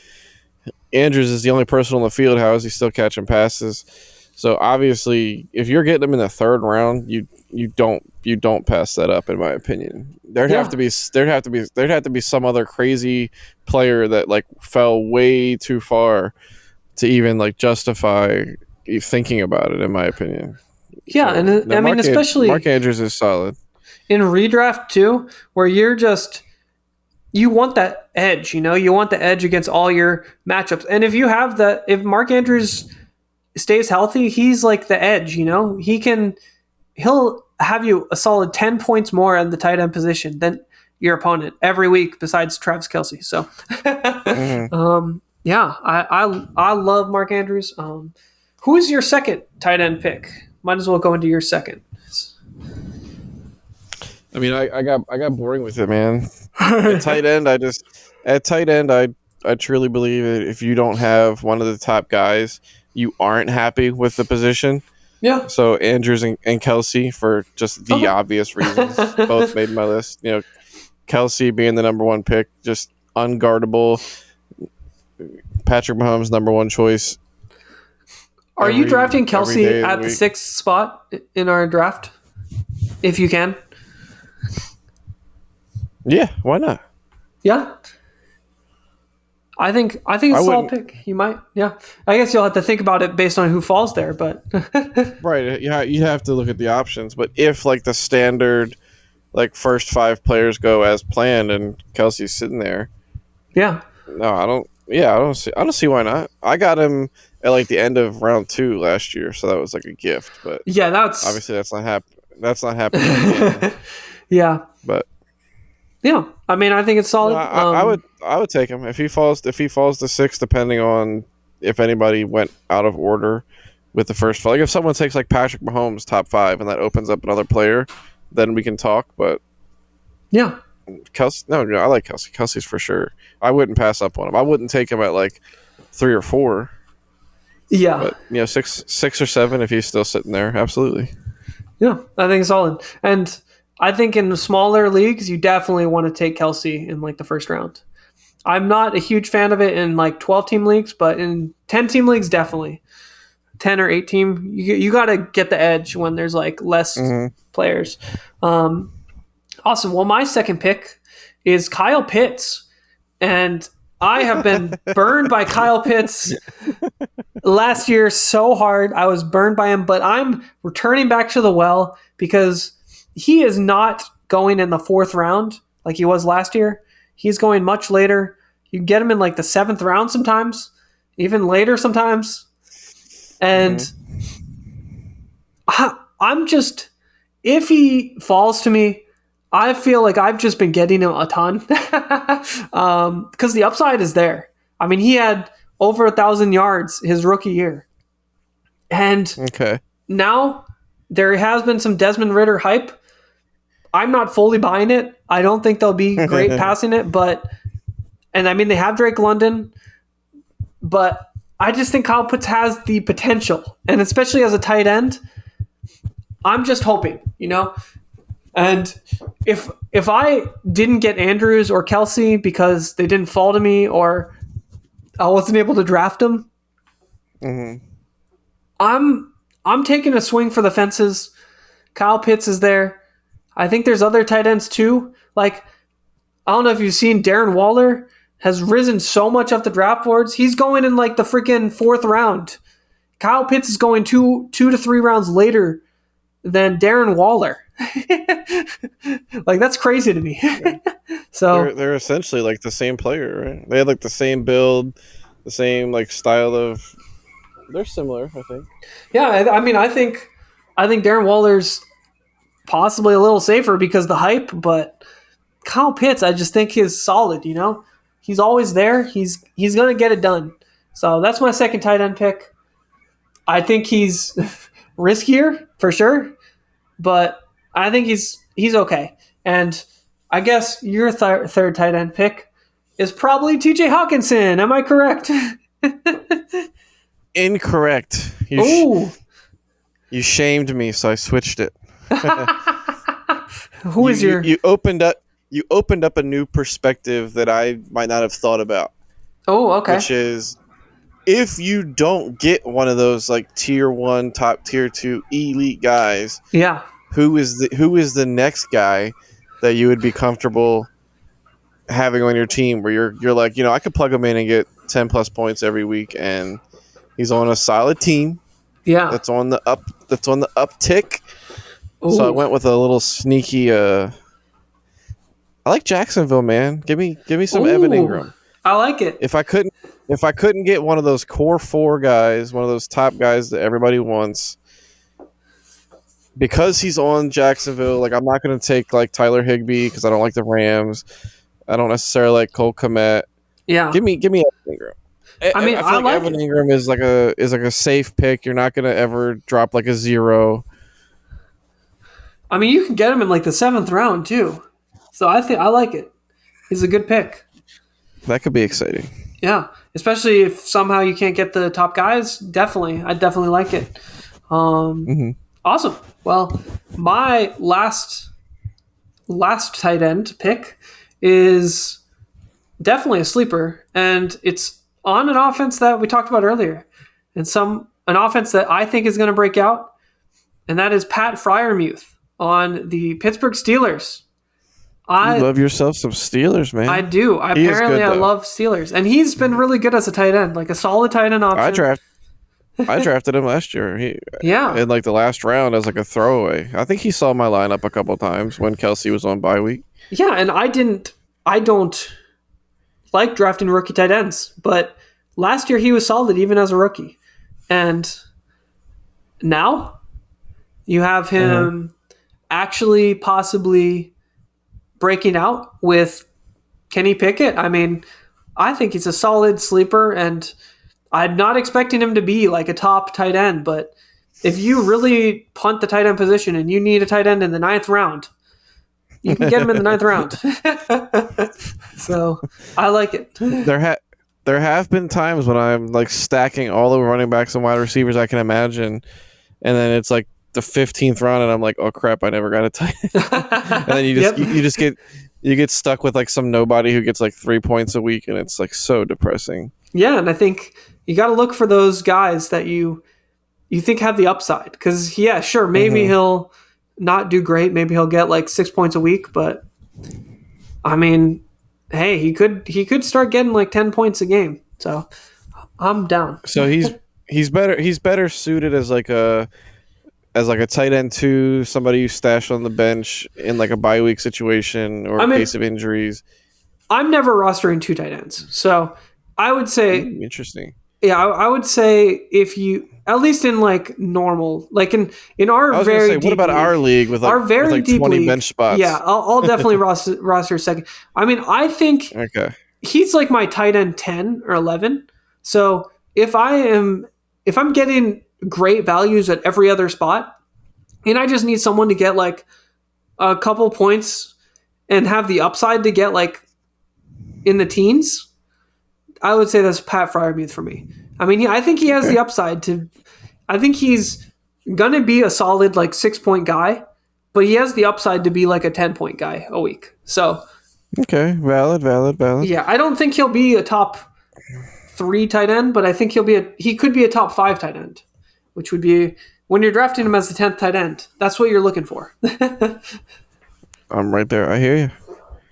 Andrews is the only person on the field. How is he still catching passes? So obviously if you're getting him in the 3rd round, you don't pass that up, in my opinion. There'd have to be some other crazy player that like fell way too far to even like justify thinking about it, in my opinion. Yeah, So, and I mean, especially Mark Andrews is solid in redraft too, where you want that edge, you want the edge against all your matchups. And if Mark Andrews stays healthy, he's like the edge, he'll have you a solid 10 points more at the tight end position than your opponent every week besides Travis Kelce. So, yeah, I love Mark Andrews. Who's your second tight end pick? Might as well go into your second. I mean, I got boring with it, man. At tight end, I truly believe that if you don't have one of the top guys, you aren't happy with the position. Yeah. So Andrews and Kelce, for just the obvious reasons, both made my list. Kelce being the number one pick, just unguardable. Patrick Mahomes, number one choice. Are you drafting Kelce at the 6th spot in our draft? If you can. Yeah, why not? Yeah. I think it's a solid pick. You might, yeah. I guess you'll have to think about it based on who falls there, but right. Yeah, you have to look at the options. But if like the standard, like first 5 players go as planned, and Kelce's sitting there, yeah. No, I don't. Yeah, I don't see why not. I got him at like the end of round 2 last year, so that was like a gift. But yeah, that's obviously that's not happening again. Yeah, but. Yeah, I mean, I think it's solid. No, I would take him if he falls to 6, depending on if anybody went out of order with the first. Like if someone takes like Patrick Mahomes top 5 and that opens up another player, then we can talk. But yeah, Kelce. No, I like Kelce. Kelce's for sure. I wouldn't pass up on him. I wouldn't take him at like 3 or 4. Yeah, but 6 or 7 if he's still sitting there. Absolutely. Yeah, I think it's solid. And I think in the smaller leagues, you definitely want to take Kelce in like the first round. I'm not a huge fan of it in like 12-team leagues, but in 10-team leagues, definitely. 10 or 8 team, you got to get the edge when there's like less players. Awesome. Well, my second pick is Kyle Pitts. And I have been burned by Kyle Pitts last year so hard. I was burned by him, but I'm returning back to the well because he is not going in the 4th round like he was last year. He's going much later. You can get him in like the 7th round sometimes, even later sometimes. And I'm just, if he falls to me, I feel like I've just been getting him a ton because the upside is there. I mean, he had over 1,000 yards his rookie year. And now there has been some Desmond Ridder hype. I'm not fully buying it. I don't think they'll be great passing it, and I mean, they have Drake London, but I just think Kyle Pitts has the potential, and especially as a tight end, I'm just hoping, And if I didn't get Andrews or Kelsey because they didn't fall to me or I wasn't able to draft them, I'm taking a swing for the fences. Kyle Pitts is there. I think there's other tight ends too. Like, I don't know if you've seen Darren Waller has risen so much up the draft boards. He's going in like the freaking 4th round. Kyle Pitts is going 2 to 3 rounds later than Darren Waller. Like, that's crazy to me. So they're essentially like the same player, right? They had like the same build, the same like style of. They're similar, I think. Yeah, I mean, I think Darren Waller's possibly a little safer because the hype, but Kyle Pitts, I just think he's solid. He's always there. He's gonna get it done. So that's my second tight end pick. I think he's riskier for sure, but I think he's okay. And I guess your third tight end pick is probably TJ Hawkinson. Am I correct? Incorrect. You shamed me, so I switched it. Who is your? You opened up a new perspective that I might not have thought about. Oh, okay. Which is, if you don't get one of those like tier 1, top tier 2 elite guys, yeah, who is the next guy that you would be comfortable having on your team where you're like, I could plug him in and get 10 plus points every week, and he's on a solid team. Yeah, that's on the uptick. Ooh. So I went with a little sneaky. I like Jacksonville, man. Give me some Evan Ingram. I like it. If I couldn't get one of those core 4 guys, one of those top guys that everybody wants, because he's on Jacksonville, like, I'm not going to take like Tyler Higbee because I don't like the Rams. I don't necessarily like Cole Kmet. Yeah, give me Evan Ingram. I mean, I feel like Evan Ingram is like a safe pick. You're not going to ever drop like a 0. I mean, you can get him in like the 7th round too. So I think I like it. He's a good pick. That could be exciting. Yeah, especially if somehow you can't get the top guys. I definitely like it. Awesome. Well, my last tight end pick is definitely a sleeper, and it's on an offense that we talked about earlier, and an offense that I think is going to break out, and that is Pat Freiermuth on the Pittsburgh Steelers. You love yourself some Steelers, man. I do. I love Steelers, and he's been really good as a tight end, like a solid tight end option. I drafted him last year. In like the last round as like a throwaway. I think he saw my lineup a couple times when Kelsey was on bye week. Yeah, and I don't like drafting rookie tight ends, but last year he was solid even as a rookie, and now you have him actually possibly breaking out with Kenny Pickett. I mean, I think he's a solid sleeper, and I'm not expecting him to be like a top tight end, but if you really punt the tight end position and you need a tight end in the 9th round, you can get him in the 9th round. So I like it. There have been times when I'm like stacking all the running backs and wide receivers I can imagine, and then it's like the 15th round, and I'm like, oh crap, I never got a tight end. And then you just get stuck with like some nobody who gets like 3 points a week, and it's like so depressing. Yeah, and I think you got to look for those guys that you think have the upside, because maybe he'll not do great, maybe he'll get like 6 points a week, but I mean, hey, he could start getting like 10 points a game. So I'm down. So he's better suited as like a tight end too, somebody you stash on the bench in like a bye week situation or in case of injuries. I'm never rostering 2 tight ends. So I would say Interesting. Yeah, I would say if you at least in like normal, like in our I was very gonna say, what about our league with like, our very with like deep 20 league, bench spots? Yeah, I'll definitely roster second. I mean, I think Okay. he's like my tight end 10 or 11. So if I'm getting great values at every other spot, and I just need someone to get like a couple points and have the upside to get like in the teens, I would say that's Pat Fryermuth for me. I mean, I think he has the upside to. I think he's gonna be a solid like 6-point guy, but he has the upside to be like a 10-point guy a week. So Okay, valid. yeah, I don't think he'll be a top 3 tight end, but I think he could be a top 5 tight end, which would be when you're drafting him as the 10th tight end. That's what you're looking for. I'm right there. I hear you.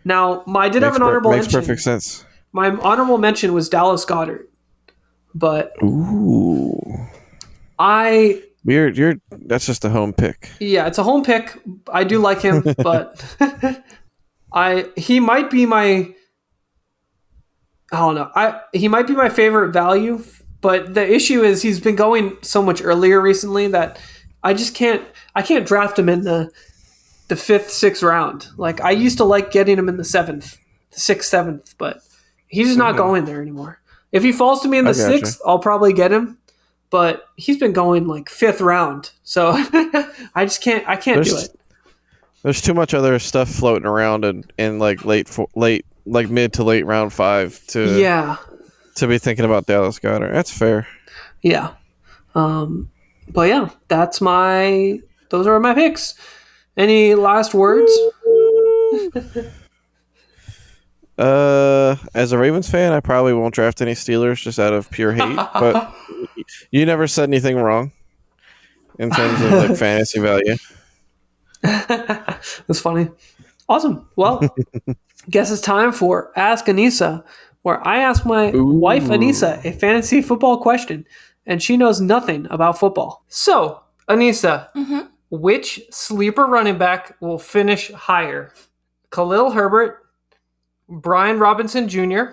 Now, I did have an honorable Makes mention. perfect sense. My honorable mention was Dallas Goedert, but Ooh. That's just a home pick. Yeah, it's a home pick. I do like him, but he might be my I don't know. He might be my favorite value, but the issue is he's been going so much earlier recently that I can't draft him in the 5th, 6th round. Like I used to like getting him in the 7th, 6th, 7th, but he's just not going there anymore. If he falls to me in the 6th, I'll probably get him. But he's been going like 5th round, so I can't do it. There's too much other stuff floating around in like like mid to late round 5 to be thinking about Dallas Goedert. That's fair. Yeah, but yeah, those are my picks. Any last words? As a Ravens fan, I probably won't draft any Steelers just out of pure hate, but you never said anything wrong in terms of like fantasy value. That's funny. Awesome. Well, guess it's time for Ask Anissa, where I ask my wife Anissa a fantasy football question, and she knows nothing about football. So, Anissa, which sleeper running back will finish higher? Khalil Herbert, Brian Robinson Jr.,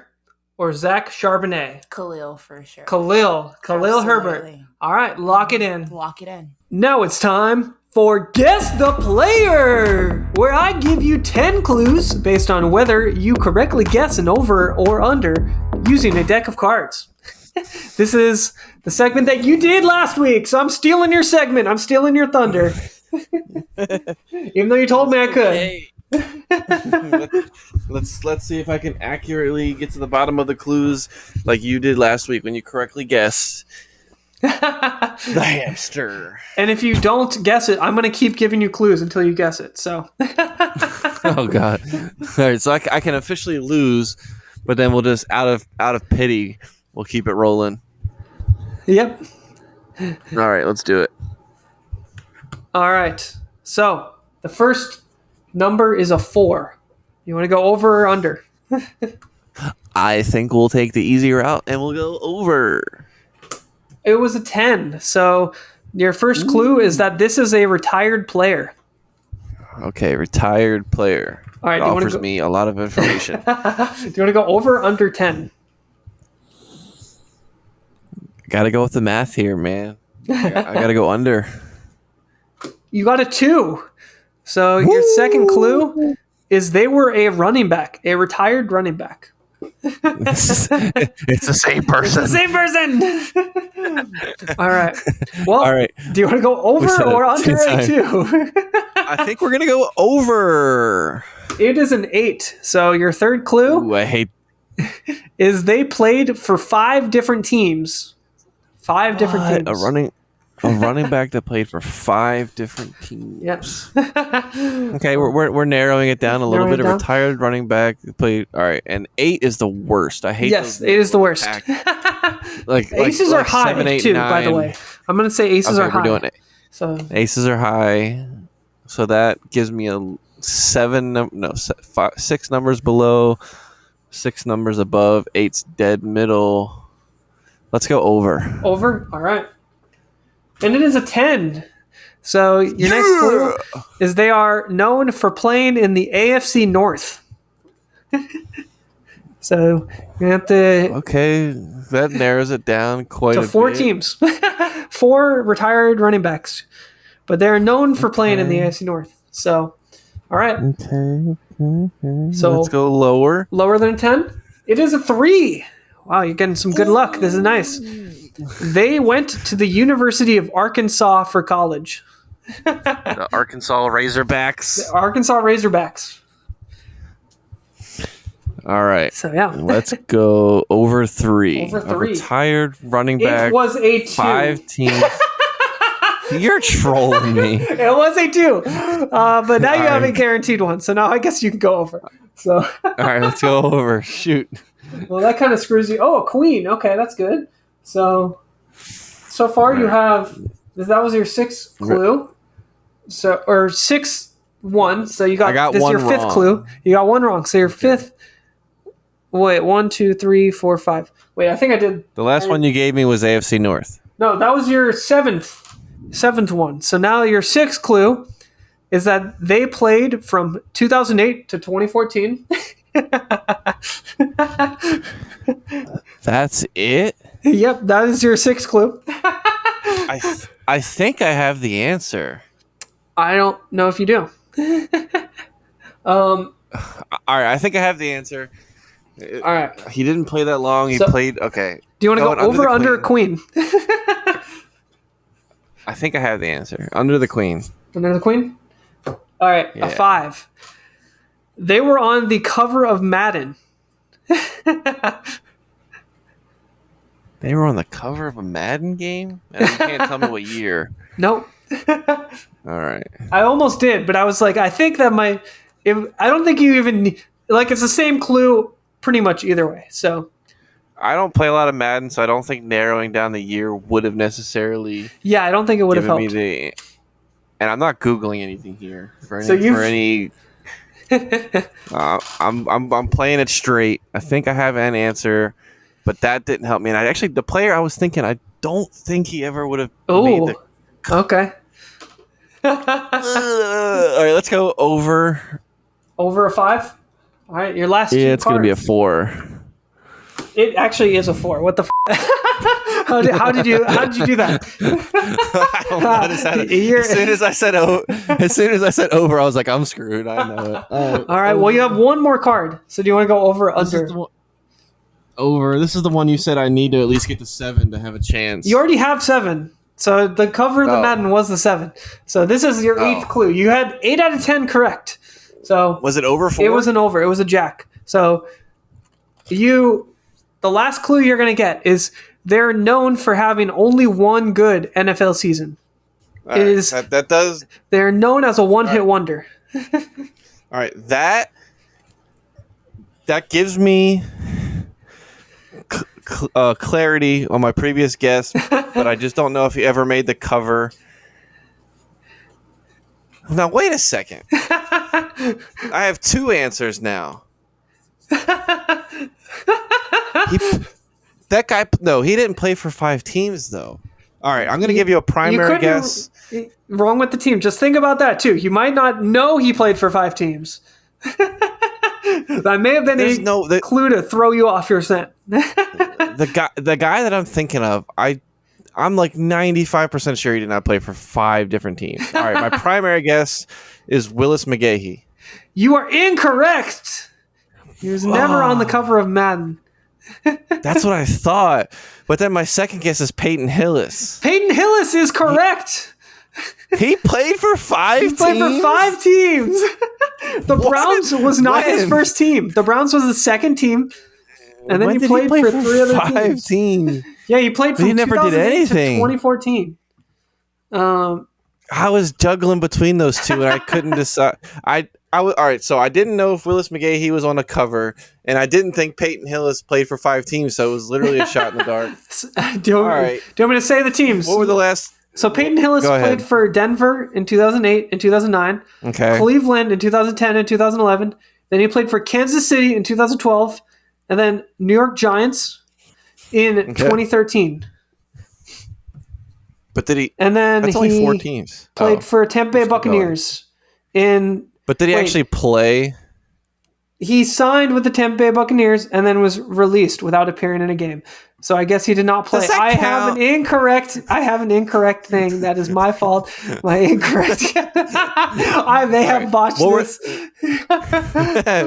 or Zach Charbonnet? Khalil for sure. Khalil Absolutely. Herbert. All right, lock it in. Lock it in. Now it's time for Guess the Player, where I give you 10 clues based on whether you correctly guess an over or under using a deck of cards. This is the segment that you did last week, so I'm stealing your segment. I'm stealing your thunder. Even though you told me I could. Let's see if I can accurately get to the bottom of the clues like you did last week when you correctly guessed the hamster. And if you don't guess it, I'm going to keep giving you clues until you guess it. So. Oh God! All right, so I can officially lose, but then we'll just out of pity, we'll keep it rolling. Yep. All right, let's do it. All right. So the first number is a 4. You want to go over or under? I think we'll take the easy route and we'll go over. It was a 10. So your first clue is that this is a retired player. Okay, retired player. All right. It offers me a lot of information. Do you want to go over or under 10? Got to go with the math here, man. I got to go under. You got a 2. So your second clue is they were a running back, a retired running back. It's the same person. Same person. All right. Well, all right. Do you want to go over or under a 2? I think we're gonna go over. It is an 8. So your third clue Ooh, I hate is they played for 5 different teams. 5 different teams. A running back that played for 5 different teams. Yes. Okay, we're narrowing it down a little bit. A retired running back that played. All right, and 8 is the worst. I hate. Yes, 8 is the worst. Aces are high 7, 8, too. 9. By the way, I'm going to say aces are high. We're doing it. So aces are high. So that gives me a 6 numbers below 6 numbers above, 8's dead middle. Let's go over. Over? All right. And it is a 10. So your next clue is they are known for playing in the AFC North. So you have to Okay, that narrows it down quite a bit. 4 teams, 4 retired running backs, but they're known for playing in the AFC North. So, all right. Okay. So Let's go lower. Lower than 10. It is a 3. Wow, you're getting some good luck. This is nice. They went to the University of Arkansas for college. The Arkansas Razorbacks. The Arkansas Razorbacks. All right. So yeah, Let's go over 3. Over A 3. retired running back. It was a 2. 5 teams. You're trolling me. It was a 2. But now you have a right. guaranteed one. So now I guess you can go over. So All right, let's go over. Shoot. well, that kind of screws you. Oh, a queen. Okay, that's good. So far you have that was your 6th clue. So or 6-1. So you got I got this is one your 5th wrong. clue. You got 1 wrong. So your 5th. Wait, 1, 2, 3, 4, 5. Wait, I think I did. The last one you gave me was AFC North. No, that was your 7th one. So now your 6th clue is that they played from 2008 to 2014. That's it? Yep, that is your 6th clue. I think I have the answer. I don't know if you do. All right, I think I have the answer. All right. He didn't play that long. He So- played. Okay. Do you want to go Going under over the under queen. queen? I think I have the answer. Under the Queen. Under the queen? All right, Yeah. a 5. They were on the cover of Madden. They were on the cover of a Madden game? And you can't tell me what year. Nope. All right. I almost did, but I was like, I think that I don't think you even like it's the same clue pretty much either way. So I don't play a lot of Madden, so I don't think narrowing down the year would have necesserly yeah, I don't think it would have given me helped. the. And I'm not googling anything here for any. So you've- for any I'm playing it straight. I think I have an answer, but that didn't help me. And the player I was thinking, I don't think he ever would have made Oh, the. okay. All right, let's go over. Over a 5. All right, your last. Yeah, two it's gonna be a cards. 4. It actually is a 4. What the? How did you do that? I don't know. As soon as I said over, I was like, I'm screwed. I know it. All right. Well, you have one more card. So do you want to go over or under? Over. This is the one you said I need to at least get to 7 to have a chance. You already have 7. So the cover of the Oh. Madden was the 7. So this is your 8th clue. You had 8 out of 10 correct. So Was it over 4? it was an over. It was a jack. So the last clue you're going to get is they're known for having only one good NFL season. All right, is- that does. They're known as a one-hit wonder. All right, that gives me clarity on my previous guess, but I just don't know if he ever made the cover. Now wait a second. I have 2 answers now. That guy, no, he didn't play for 5 teams though. All right, I'm going to give you a primary couldn't- guess. Wrong with the team. Just think about that too. You might not know he played for 5 teams. That may have been There's a no the, clue to throw you off your scent. the guy that I'm thinking of. I'm like 95% sure he did not play for 5 different teams. All right, my primary guess is Willis McGahee. You are incorrect. He was never on the cover of Madden. That's what I thought. But then my second guess is Peyton Hillis. Peyton Hillis is correct. He played for 5 He played for 5 teams. The Browns was not his When? first team. The Browns was the second team. And then When he did played play for 3 other 5 teams. teams? Yeah, he played from he never did 2008 anything. to 2014. I was juggling between those two, and I couldn't decide. All right. So I didn't know if Willis McGahee was on the cover, and I didn't think Peyton Hillis played for 5 teams, so it was literally a shot in the dark. Do you All right. want me to say the teams? What were the last? So Peyton Hillis Go played ahead. for Denver in 2008 and 2009, Okay. Cleveland in 2010 and 2011. Then he played for Kansas City in 2012, and then New York Giants in 2013. But did he? And then That's only 4 teams. Played for Tampa Bay Buccaneers But did he actually play? He signed with the Tampa Bay Buccaneers and then was released without appearing in a game. So I guess he did not play. I have an incorrect thing. That is my fault. My incorrect. I may have botched this.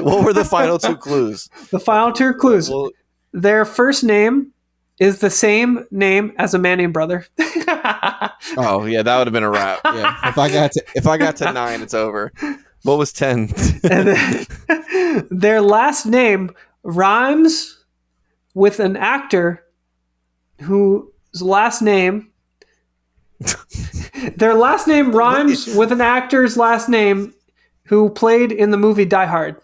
What were the final 2 clues? The final 2 clues. Their first name is the same name as a Manning brother. Oh yeah, that would have been a wrap. Yeah. If I got to 9, it's over. What was 10? And then their last name rhymes with an actor whose last name. Their last name rhymes with an actor's last name who played in the movie Die Hard.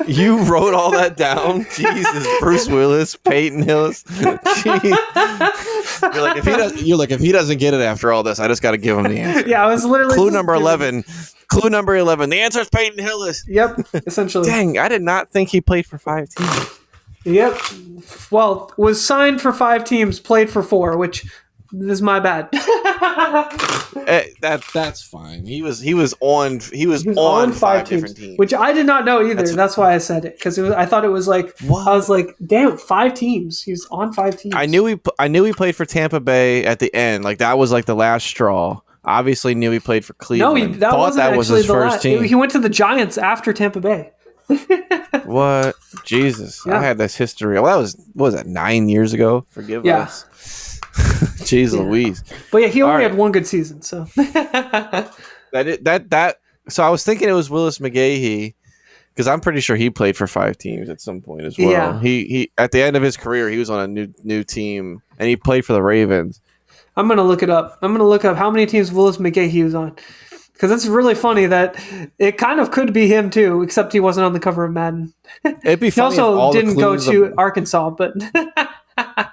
You wrote all that down? Jesus, Bruce Willis, Peyton Hillis. You're like, if he doesn't get it after all this, I just got to give him the answer. Yeah, I was literally Clue number 11. Clue number 11. The answer is Peyton Hillis. Yep, essentially. Dang, I did not think he played for 5 teams. Yep. Well, was signed for 5 teams, played for 4, which is my bad. That's fine. He was on 5 different teams, which I did not know either. That's why I said it, because I thought it was like what? I was like, damn, 5 teams. He was on 5 teams. I knew he played for Tampa Bay at the end. Like that was like the last straw. Obviously, knew he played for Cleveland. No, that wasn't that was his first team. He went to the Giants after Tampa Bay. What? Jesus, yeah. I had this history. Well, that was what was that 9 years ago? Forgive us. Jeez Louise. But yeah, he only had 1 good season, so that so I was thinking it was Willis McGahee, because I'm pretty sure he played for 5 teams at some point as well. Yeah. He at the end of his career he was on a new team and he played for the Ravens. I'm gonna look it up. I'm gonna look up how many teams Willis McGahee was on, because it's really funny that it kind of could be him too, except he wasn't on the cover of Madden. It'd be funny. He also didn't go to Arkansas, but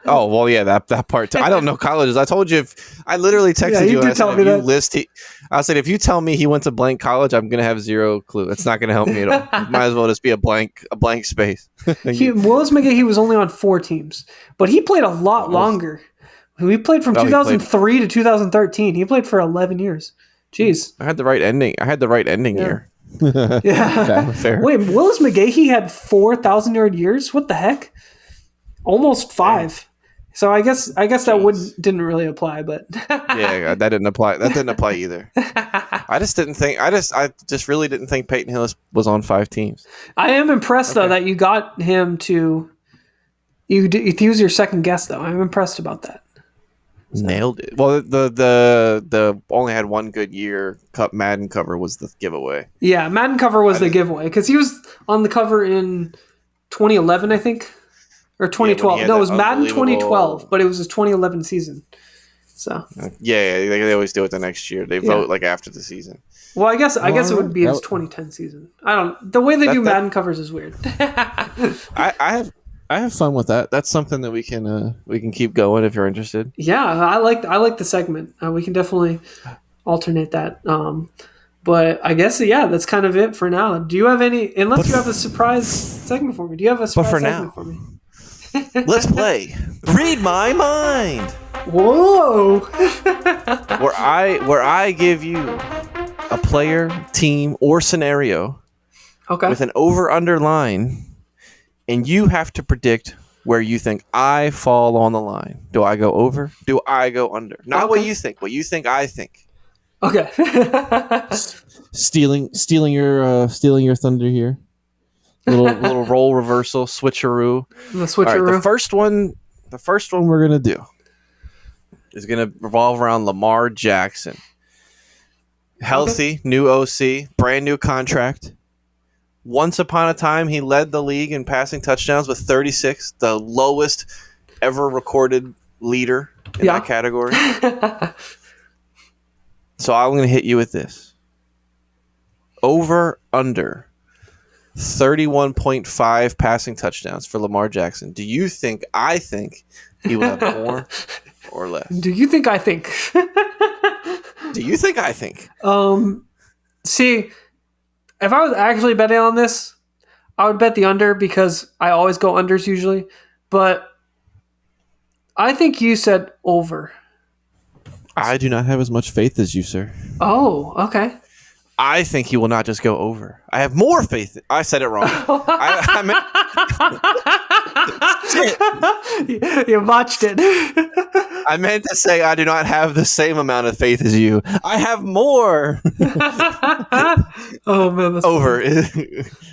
oh well, yeah, that part too. I don't know colleges. I told you. I literally texted you. And I said, I said, if you tell me he went to blank college, I'm gonna have 0 clue. It's not gonna help me at all. Might as well just be a blank space. Willis McGahee was only on 4 teams, but he played a lot longer. He played from 2003 to 2013. He played for 11 years. Jeez. I had the right ending. Year. Yeah. Fair. Wait, Willis McGahee had 4,000-yard years? What the heck? Almost 5. So I guess that didn't really apply, but yeah, that didn't apply. That didn't apply either. I just really didn't think Peyton Hillis was on 5 teams. I am impressed though that you got him to. He was your second guess though. I'm impressed about that. Nailed it. Well, the only had 1 good year. Madden cover was the giveaway. Yeah, Madden cover was the giveaway because he was on the cover in 2011, I think, or 2012. No, it was Madden 2012, but it was his 2011 season. So yeah, they always do it the next year. They vote like after the season. Well, I guess it would be his 2010 season. I don't. The way they do Madden covers is weird. I have fun with that. That's something that we can keep going if you're interested. Yeah, I like the segment. We can definitely alternate that. But I guess that's kind of it for now. Do you have any? Unless you have a surprise segment for me. Do you have a surprise segment for me? Let's play. Read my mind. Whoa! where I give you a player, team, or scenario. Okay. With an over/under line. And you have to predict where you think I fall on the line. Do I go over? Do I go under? Not what you think. What you think I think. Okay. stealing your thunder here. Little role reversal, switcheroo. The switcheroo. All right, the first one we're gonna do is gonna revolve around Lamar Jackson. Healthy, new OC, brand new contract. Once upon a time, he led the league in passing touchdowns with 36, the lowest ever recorded leader in that category. So I'm going to hit you with this. Over, under 31.5 passing touchdowns for Lamar Jackson. Do you think he will have more or less? Do you think I think? Do you think I think? See... If I was actually betting on this, I would bet the under because I always go unders usually. But I think you said over. I do not have as much faith as you, sir. Oh, okay. I think he will not just go over. I have more faith. I said it wrong. I meant, You botched it. I meant to say I do not have the same amount of faith as you. I have more. Oh man, that's Over.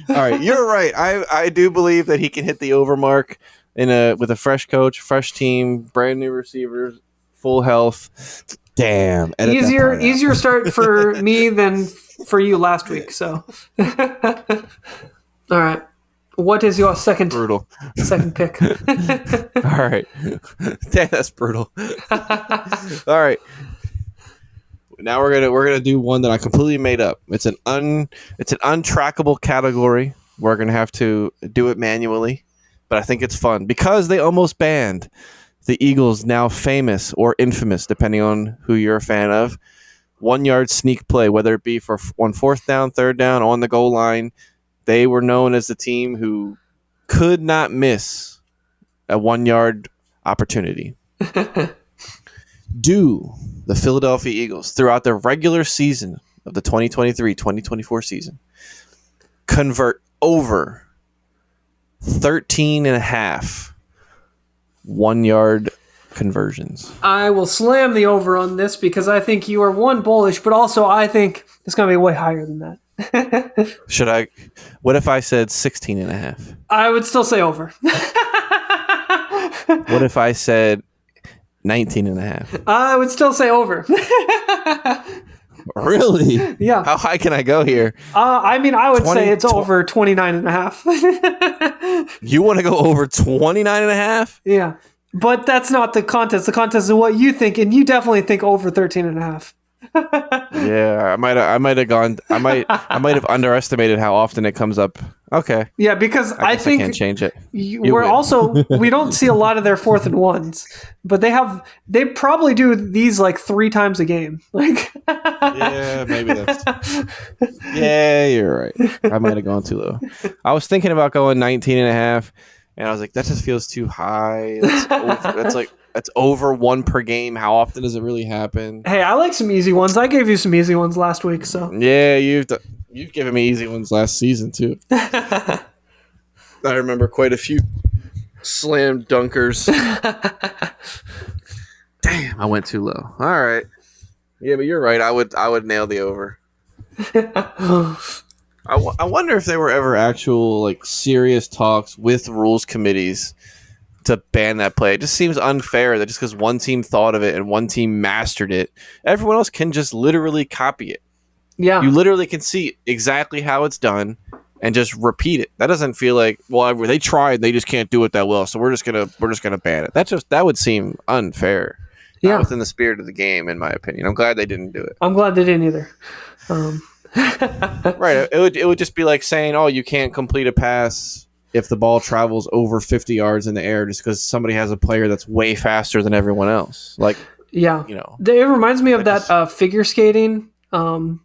All right, you're right. I do believe that he can hit the over mark with a fresh coach, fresh team, brand new receivers, full health. Damn. Edit that part out. Easier start for me than for you last week. So, all right. What is your second pick? All right. Damn, that's brutal. All right. Now we're gonna do one that I completely made up. It's an untrackable category. We're gonna have to do it manually, but I think it's fun because they almost banned the Eagles' now famous or infamous, depending on who you're a fan of, 1 yard sneak play, whether it be on fourth down, third down, on the goal line. They were known as the team who could not miss a 1 yard opportunity. Do the Philadelphia Eagles, throughout the regular season of the 2023-2024 season, convert over 13.5 1 yard conversions? I will slam the over on this because I think you are one bullish, but also I think it's going to be way higher than that. Should I? What if I said 16.5? I would still say over. What if I said 19.5? I would still say over. Really? Yeah. How high can I go here? I mean, I would say it's over 29.5. You want to go over 29.5? Yeah. But that's not the contest. The contest is what you think, and you definitely think over 13.5. Yeah, I might have underestimated how often it comes up. Okay. Yeah, because I guess think I can't change it. we win. don't see a lot of their 4th and 1s, but they probably do these like 3 times a game. Like, yeah, maybe that's. Yeah, you're right. I might have gone too low. I was thinking about going 19.5, and I was like, that just feels too high. That's over 1 per game. How often does it really happen? hey, I like some easy ones. I gave you some easy ones last week, so Yeah, you've given me easy ones last season too. I remember quite a few slam dunkers. Damn, I went too low. All right. Yeah, but you're right. I would nail the over. I wonder if there were ever actual like serious talks with rules committees to ban that play. It just seems unfair that just because one team thought of it and one team mastered it, everyone else can just literally copy it. yeah. You literally can see exactly how it's done and just repeat it. That doesn't feel like, well, they tried, they just can't do it that well, so we're just gonna ban it. That would seem unfair. Yeah. Not within the spirit of the game, in my opinion. I'm glad they didn't do it. I'm glad they didn't either. Right. It would just be like saying, oh, you can't complete a pass if the ball travels over 50 yards in the air just because somebody has a player that's way faster than everyone else. Like, Yeah. you know. It reminds me of that figure skating. When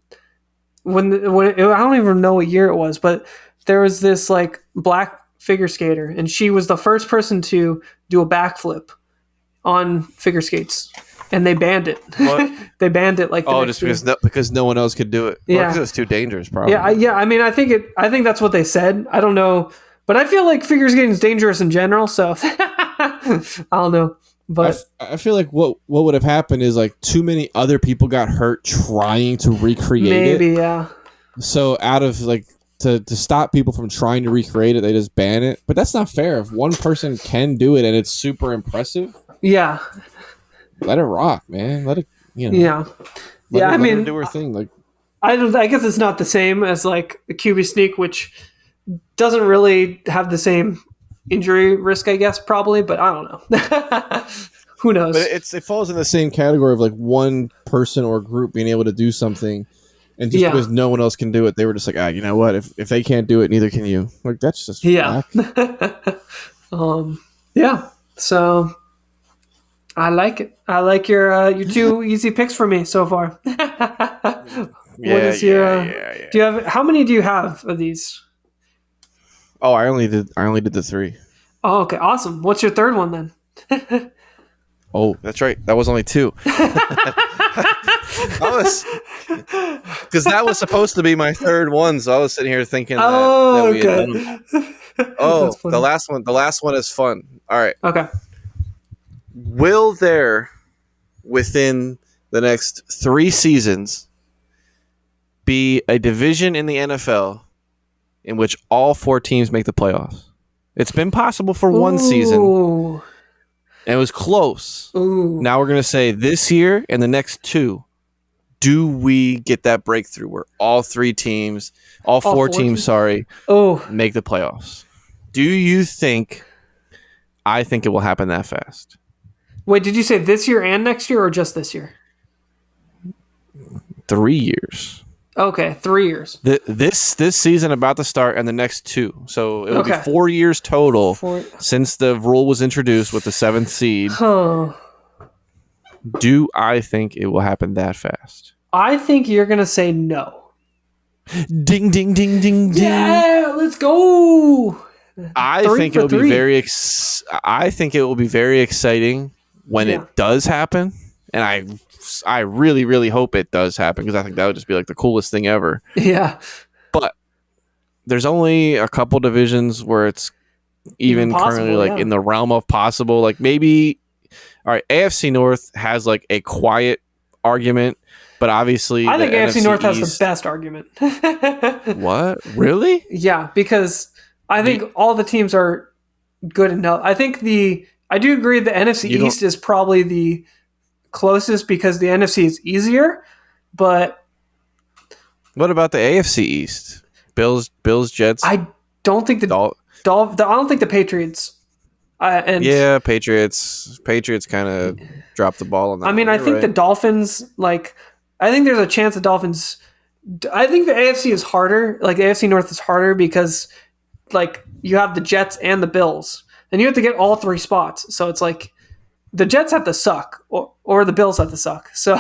I don't even know what year it was, but there was this like black figure skater, and she was the first person to do a backflip on figure skates, and they banned it. What? They banned it like the next just year. because no one else could do it. Yeah. Because it was too dangerous, probably. Yeah. I mean, I think that's what they said. I don't know, but I feel like figure skating is dangerous in general. So I don't know, but I feel like what would have happened is like too many other people got hurt trying to recreate maybe it. yeah. So out of like to stop people from trying to recreate it, they just ban it. But that's not fair. If one person can do it and it's super impressive, Yeah. let it rock, man. Let it, you know. Yeah. Let I her mean, do her thing. Like, I guess it's not the same as like a QB sneak, which doesn't really have the same injury risk, I guess, probably, but I don't know. Who knows? but it falls in the same category of like one person or group being able to do something, and just Yeah. because no one else can do it, they were just like, you know what? If they can't do it, neither can you. Like, that's just Yeah. whack. Yeah. So I like it. I like your 2 easy picks for me so far. Yeah, What is your? yeah. Do you have how many do you have of these? Oh, I only did the 3. Oh, okay, awesome. What's your third one then? Oh, that's right. That was only 2. Because that was supposed to be my third one, so I was sitting here thinking that we had done. Oh, the last one. The last one is fun. All right. Okay. Will there, within the next 3 seasons, be a division in the NFL in which all 4 teams make the playoffs? It's been possible for one season, and it was close. Ooh. Now we're going to say this year and the next 2. Do we get that breakthrough where all 4 teams, make the playoffs? Do you think? I think it will happen that fast. Wait, did you say this year and next year, or just this year? 3 years. Okay, 3 years. This season about to start, and the next 2. So it will be Okay. 4 years total since the rule was introduced with the 7th seed. Huh. Do I think it will happen that fast? I think you're gonna say no. Ding, ding, ding, ding, ding. Yeah, let's go. I think it will be I think it will be very exciting when it does happen, and I really, really hope it does happen, because I think that would just be like the coolest thing ever. Yeah. But there's only a couple divisions where it's even currently like in the realm of possible. Like maybe, all right, AFC North has like a quiet argument, but obviously I think AFC North has East, the best argument. What? Really? Yeah, because I think all the teams are good enough. I do agree the NFC East is probably the closest because the NFC is easier, but what about the AFC East? Bills, Jets. I don't think I don't think the Patriots. Patriots kind of dropped the ball on that. I mean, I think the Dolphins. Like, I think there's a chance the Dolphins. I think the AFC is harder. Like, the AFC North is harder because, like, you have the Jets and the Bills, and you have to get all 3 spots. So it's like the Jets have to suck, or the Bills have to suck. So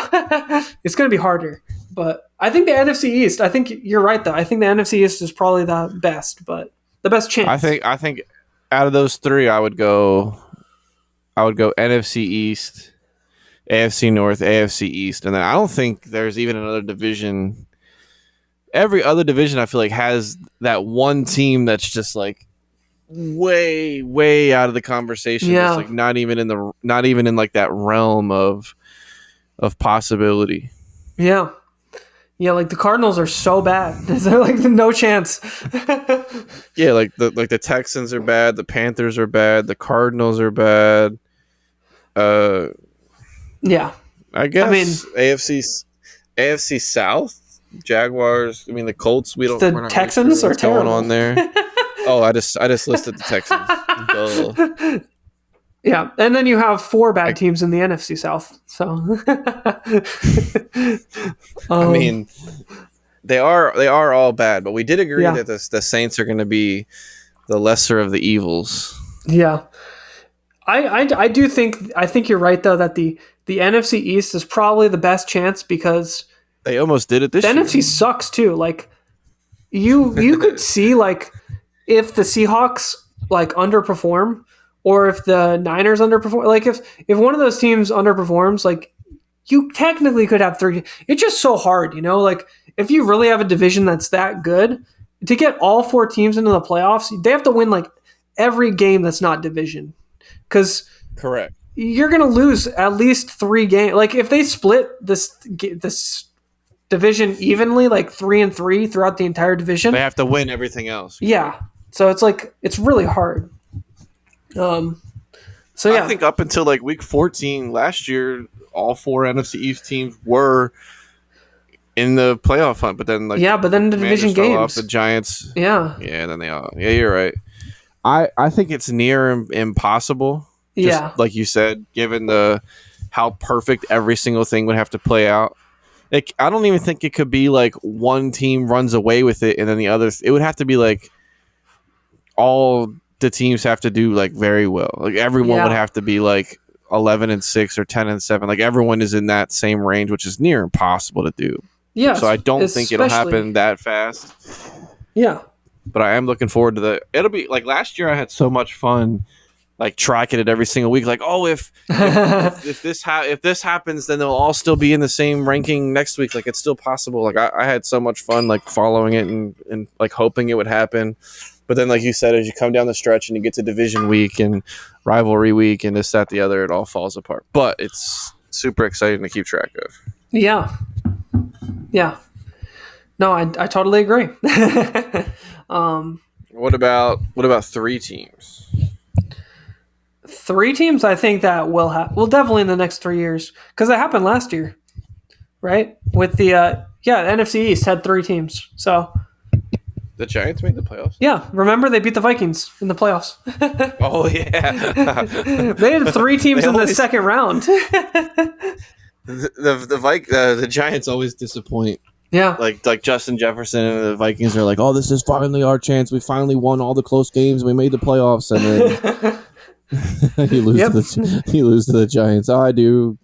it's going to be harder. But I think the NFC East. I think you're right, though. I think the NFC East is probably the best, but the best chance. I think out of those 3, I would go NFC East, AFC North, AFC East, and then I don't think there's even another division. Every other division, I feel like, has that one team that's just like way, way out of the conversation. Yeah. It's like not even in like that realm of possibility. Yeah. Yeah, like the Cardinals are so bad. Is there like no chance? Yeah, like the Texans are bad, the Panthers are bad, the Cardinals are bad. Yeah. I guess AFC South, Jaguars. I mean the Colts. We're not Texans really are going terrible. on there. Oh, I just listed the Texans. Duh. Yeah, and then you have 4 bad teams in the NFC South. So, I mean, they are all bad, but we did agree that the Saints are going to be the lesser of the evils. Yeah, I do think you're right though that the NFC East is probably the best chance because they almost did it this year. The NFC sucks too. Like you could see like if the Seahawks like underperform. Or if the Niners underperform, like if one of those teams underperforms, like you technically could have 3. It's just so hard, you know. Like if you really have a division that's that good, to get all 4 teams into the playoffs, they have to win like every game that's not division. Because correct, you're gonna lose at least 3 games. Like if they split this division evenly, like 3-3 throughout the entire division, they have to win everything else. Yeah, so it's like it's really hard. So yeah, I think up until like week 14 last year, all 4 NFC East teams were in the playoff hunt. But then the division games, off, the Giants, then they all. Yeah, you're right. I think it's near impossible. Just like you said, given how perfect every single thing would have to play out. Like I don't even think it could be like one team runs away with it and then the other. It would have to be like all the teams have to do like very well. Like everyone would have to be like 11-6 or 10-7. Like everyone is in that same range, which is near impossible to do. Yeah. So I don't think it'll happen that fast. Yeah. but I am looking forward to it'll be like last year I had so much fun like tracking it every single week. Like, oh, if this happens, then they'll all still be in the same ranking next week. Like, it's still possible. Like, I had so much fun like following it and like hoping it would happen. But then, like you said, as you come down the stretch and you get to division week and rivalry week and this, that, the other, it all falls apart. But it's super exciting to keep track of. Yeah. No, I totally agree. What about 3 teams? 3 teams, I think that will happen. Well, definitely in the next 3 years, because it happened last year, right? With the the NFC East had 3 teams. So The Giants made the playoffs. yeah, remember they beat the Vikings in the playoffs. Oh yeah, They had 3 teams in the second round. the Giants always Disappoint. Yeah, Like Justin Jefferson and the Vikings are like, oh, this is finally our chance. We finally won all the close games. We made the playoffs, and then you lose to the Giants. Oh, I do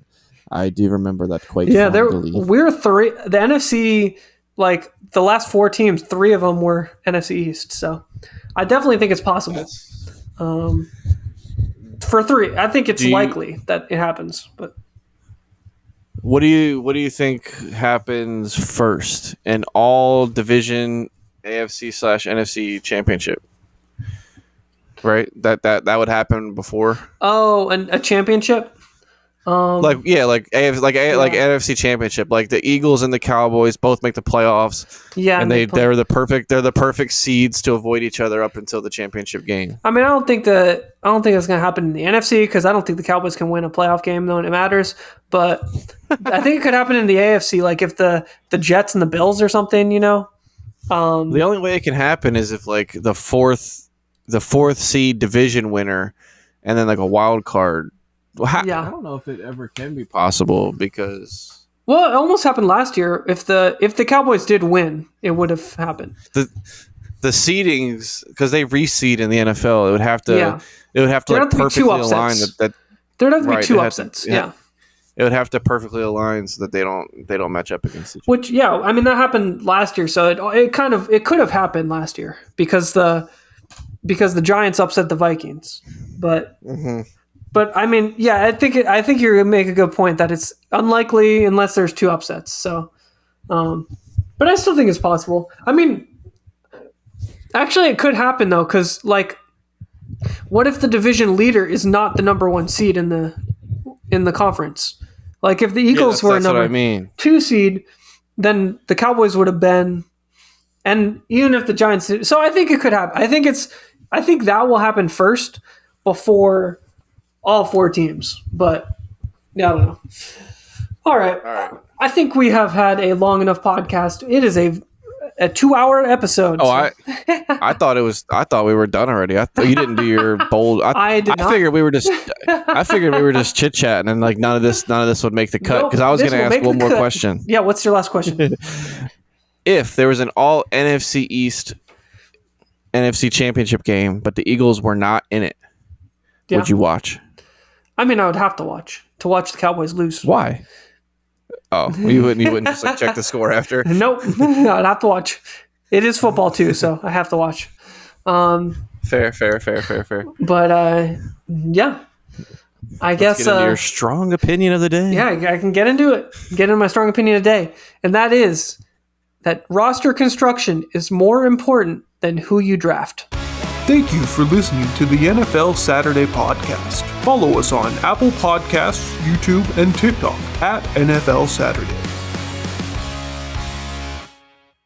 remember that quite. yeah. fondly. We're 3. The NFC, like the last 4 teams, 3 of them were NFC East. So I definitely think it's possible. For 3, I think it's likely that it happens. But What do you think happens first in all division AFC/NFC championship? Right, that would happen before. oh, and a championship. Like NFC championship. Like the Eagles and the Cowboys both make the playoffs. Yeah, and they're the perfect seeds to avoid each other up until the championship game. I mean, I don't think that's going to happen in the NFC because I don't think the Cowboys can win a playoff game though, and it matters. But I think it could happen in the AFC, like if the Jets and the Bills or something, you know. The only way it can happen is if like the fourth seed division winner, and then like a wild card. Yeah. I don't know if it ever can be Possible because Well, it almost happened last year. If the Cowboys did win, it would have happened. the seedings, because they reseed in the NFL, it would have to Yeah. like have to be perfectly 2 align upsets. that There'd have to be Right, 2 it has to- upsets. yeah. Yeah. it would have to perfectly align so that they don't match up against each other. Which, yeah, I mean that happened last year, so it could have happened last year because the Giants upset the Vikings, but I mean, yeah, I think you make a good point that it's unlikely unless there's 2 upsets. So, but I still think it's possible. I mean, actually, it could happen though, because like, what if the division leader is not the number 1 seed in the conference? Like if the Eagles were a that's what I number mean. 2 seed, then the Cowboys would have been, and even if the Giants did, so I think it could happen. I think that will happen first before all 4 teams. But yeah, I don't know. All right. I think we have had a long enough podcast. It is a 2-hour episode. Oh, I thought we were done already. I thought you didn't do your bold. I figured we were just chit chatting and like none of this would make the cut because I was going to ask one more question. Yeah, what's your last question? If there was an all NFC East NFC championship game, but the Eagles were not in it, Yeah. would you watch? I mean, I would have to watch the Cowboys lose. Why? Oh, well, you wouldn't just like check the score after? Nope. I'd have to watch. It is football too, so I have to watch. Fair. But yeah, I guess Get into your strong opinion of the day. yeah, I can get into it. Get into my strong opinion today, and that is that roster construction is more important than who you draft. Thank you for listening to the NFL Saturday podcast. Follow us on Apple Podcasts, YouTube, and TikTok at NFL Saturday.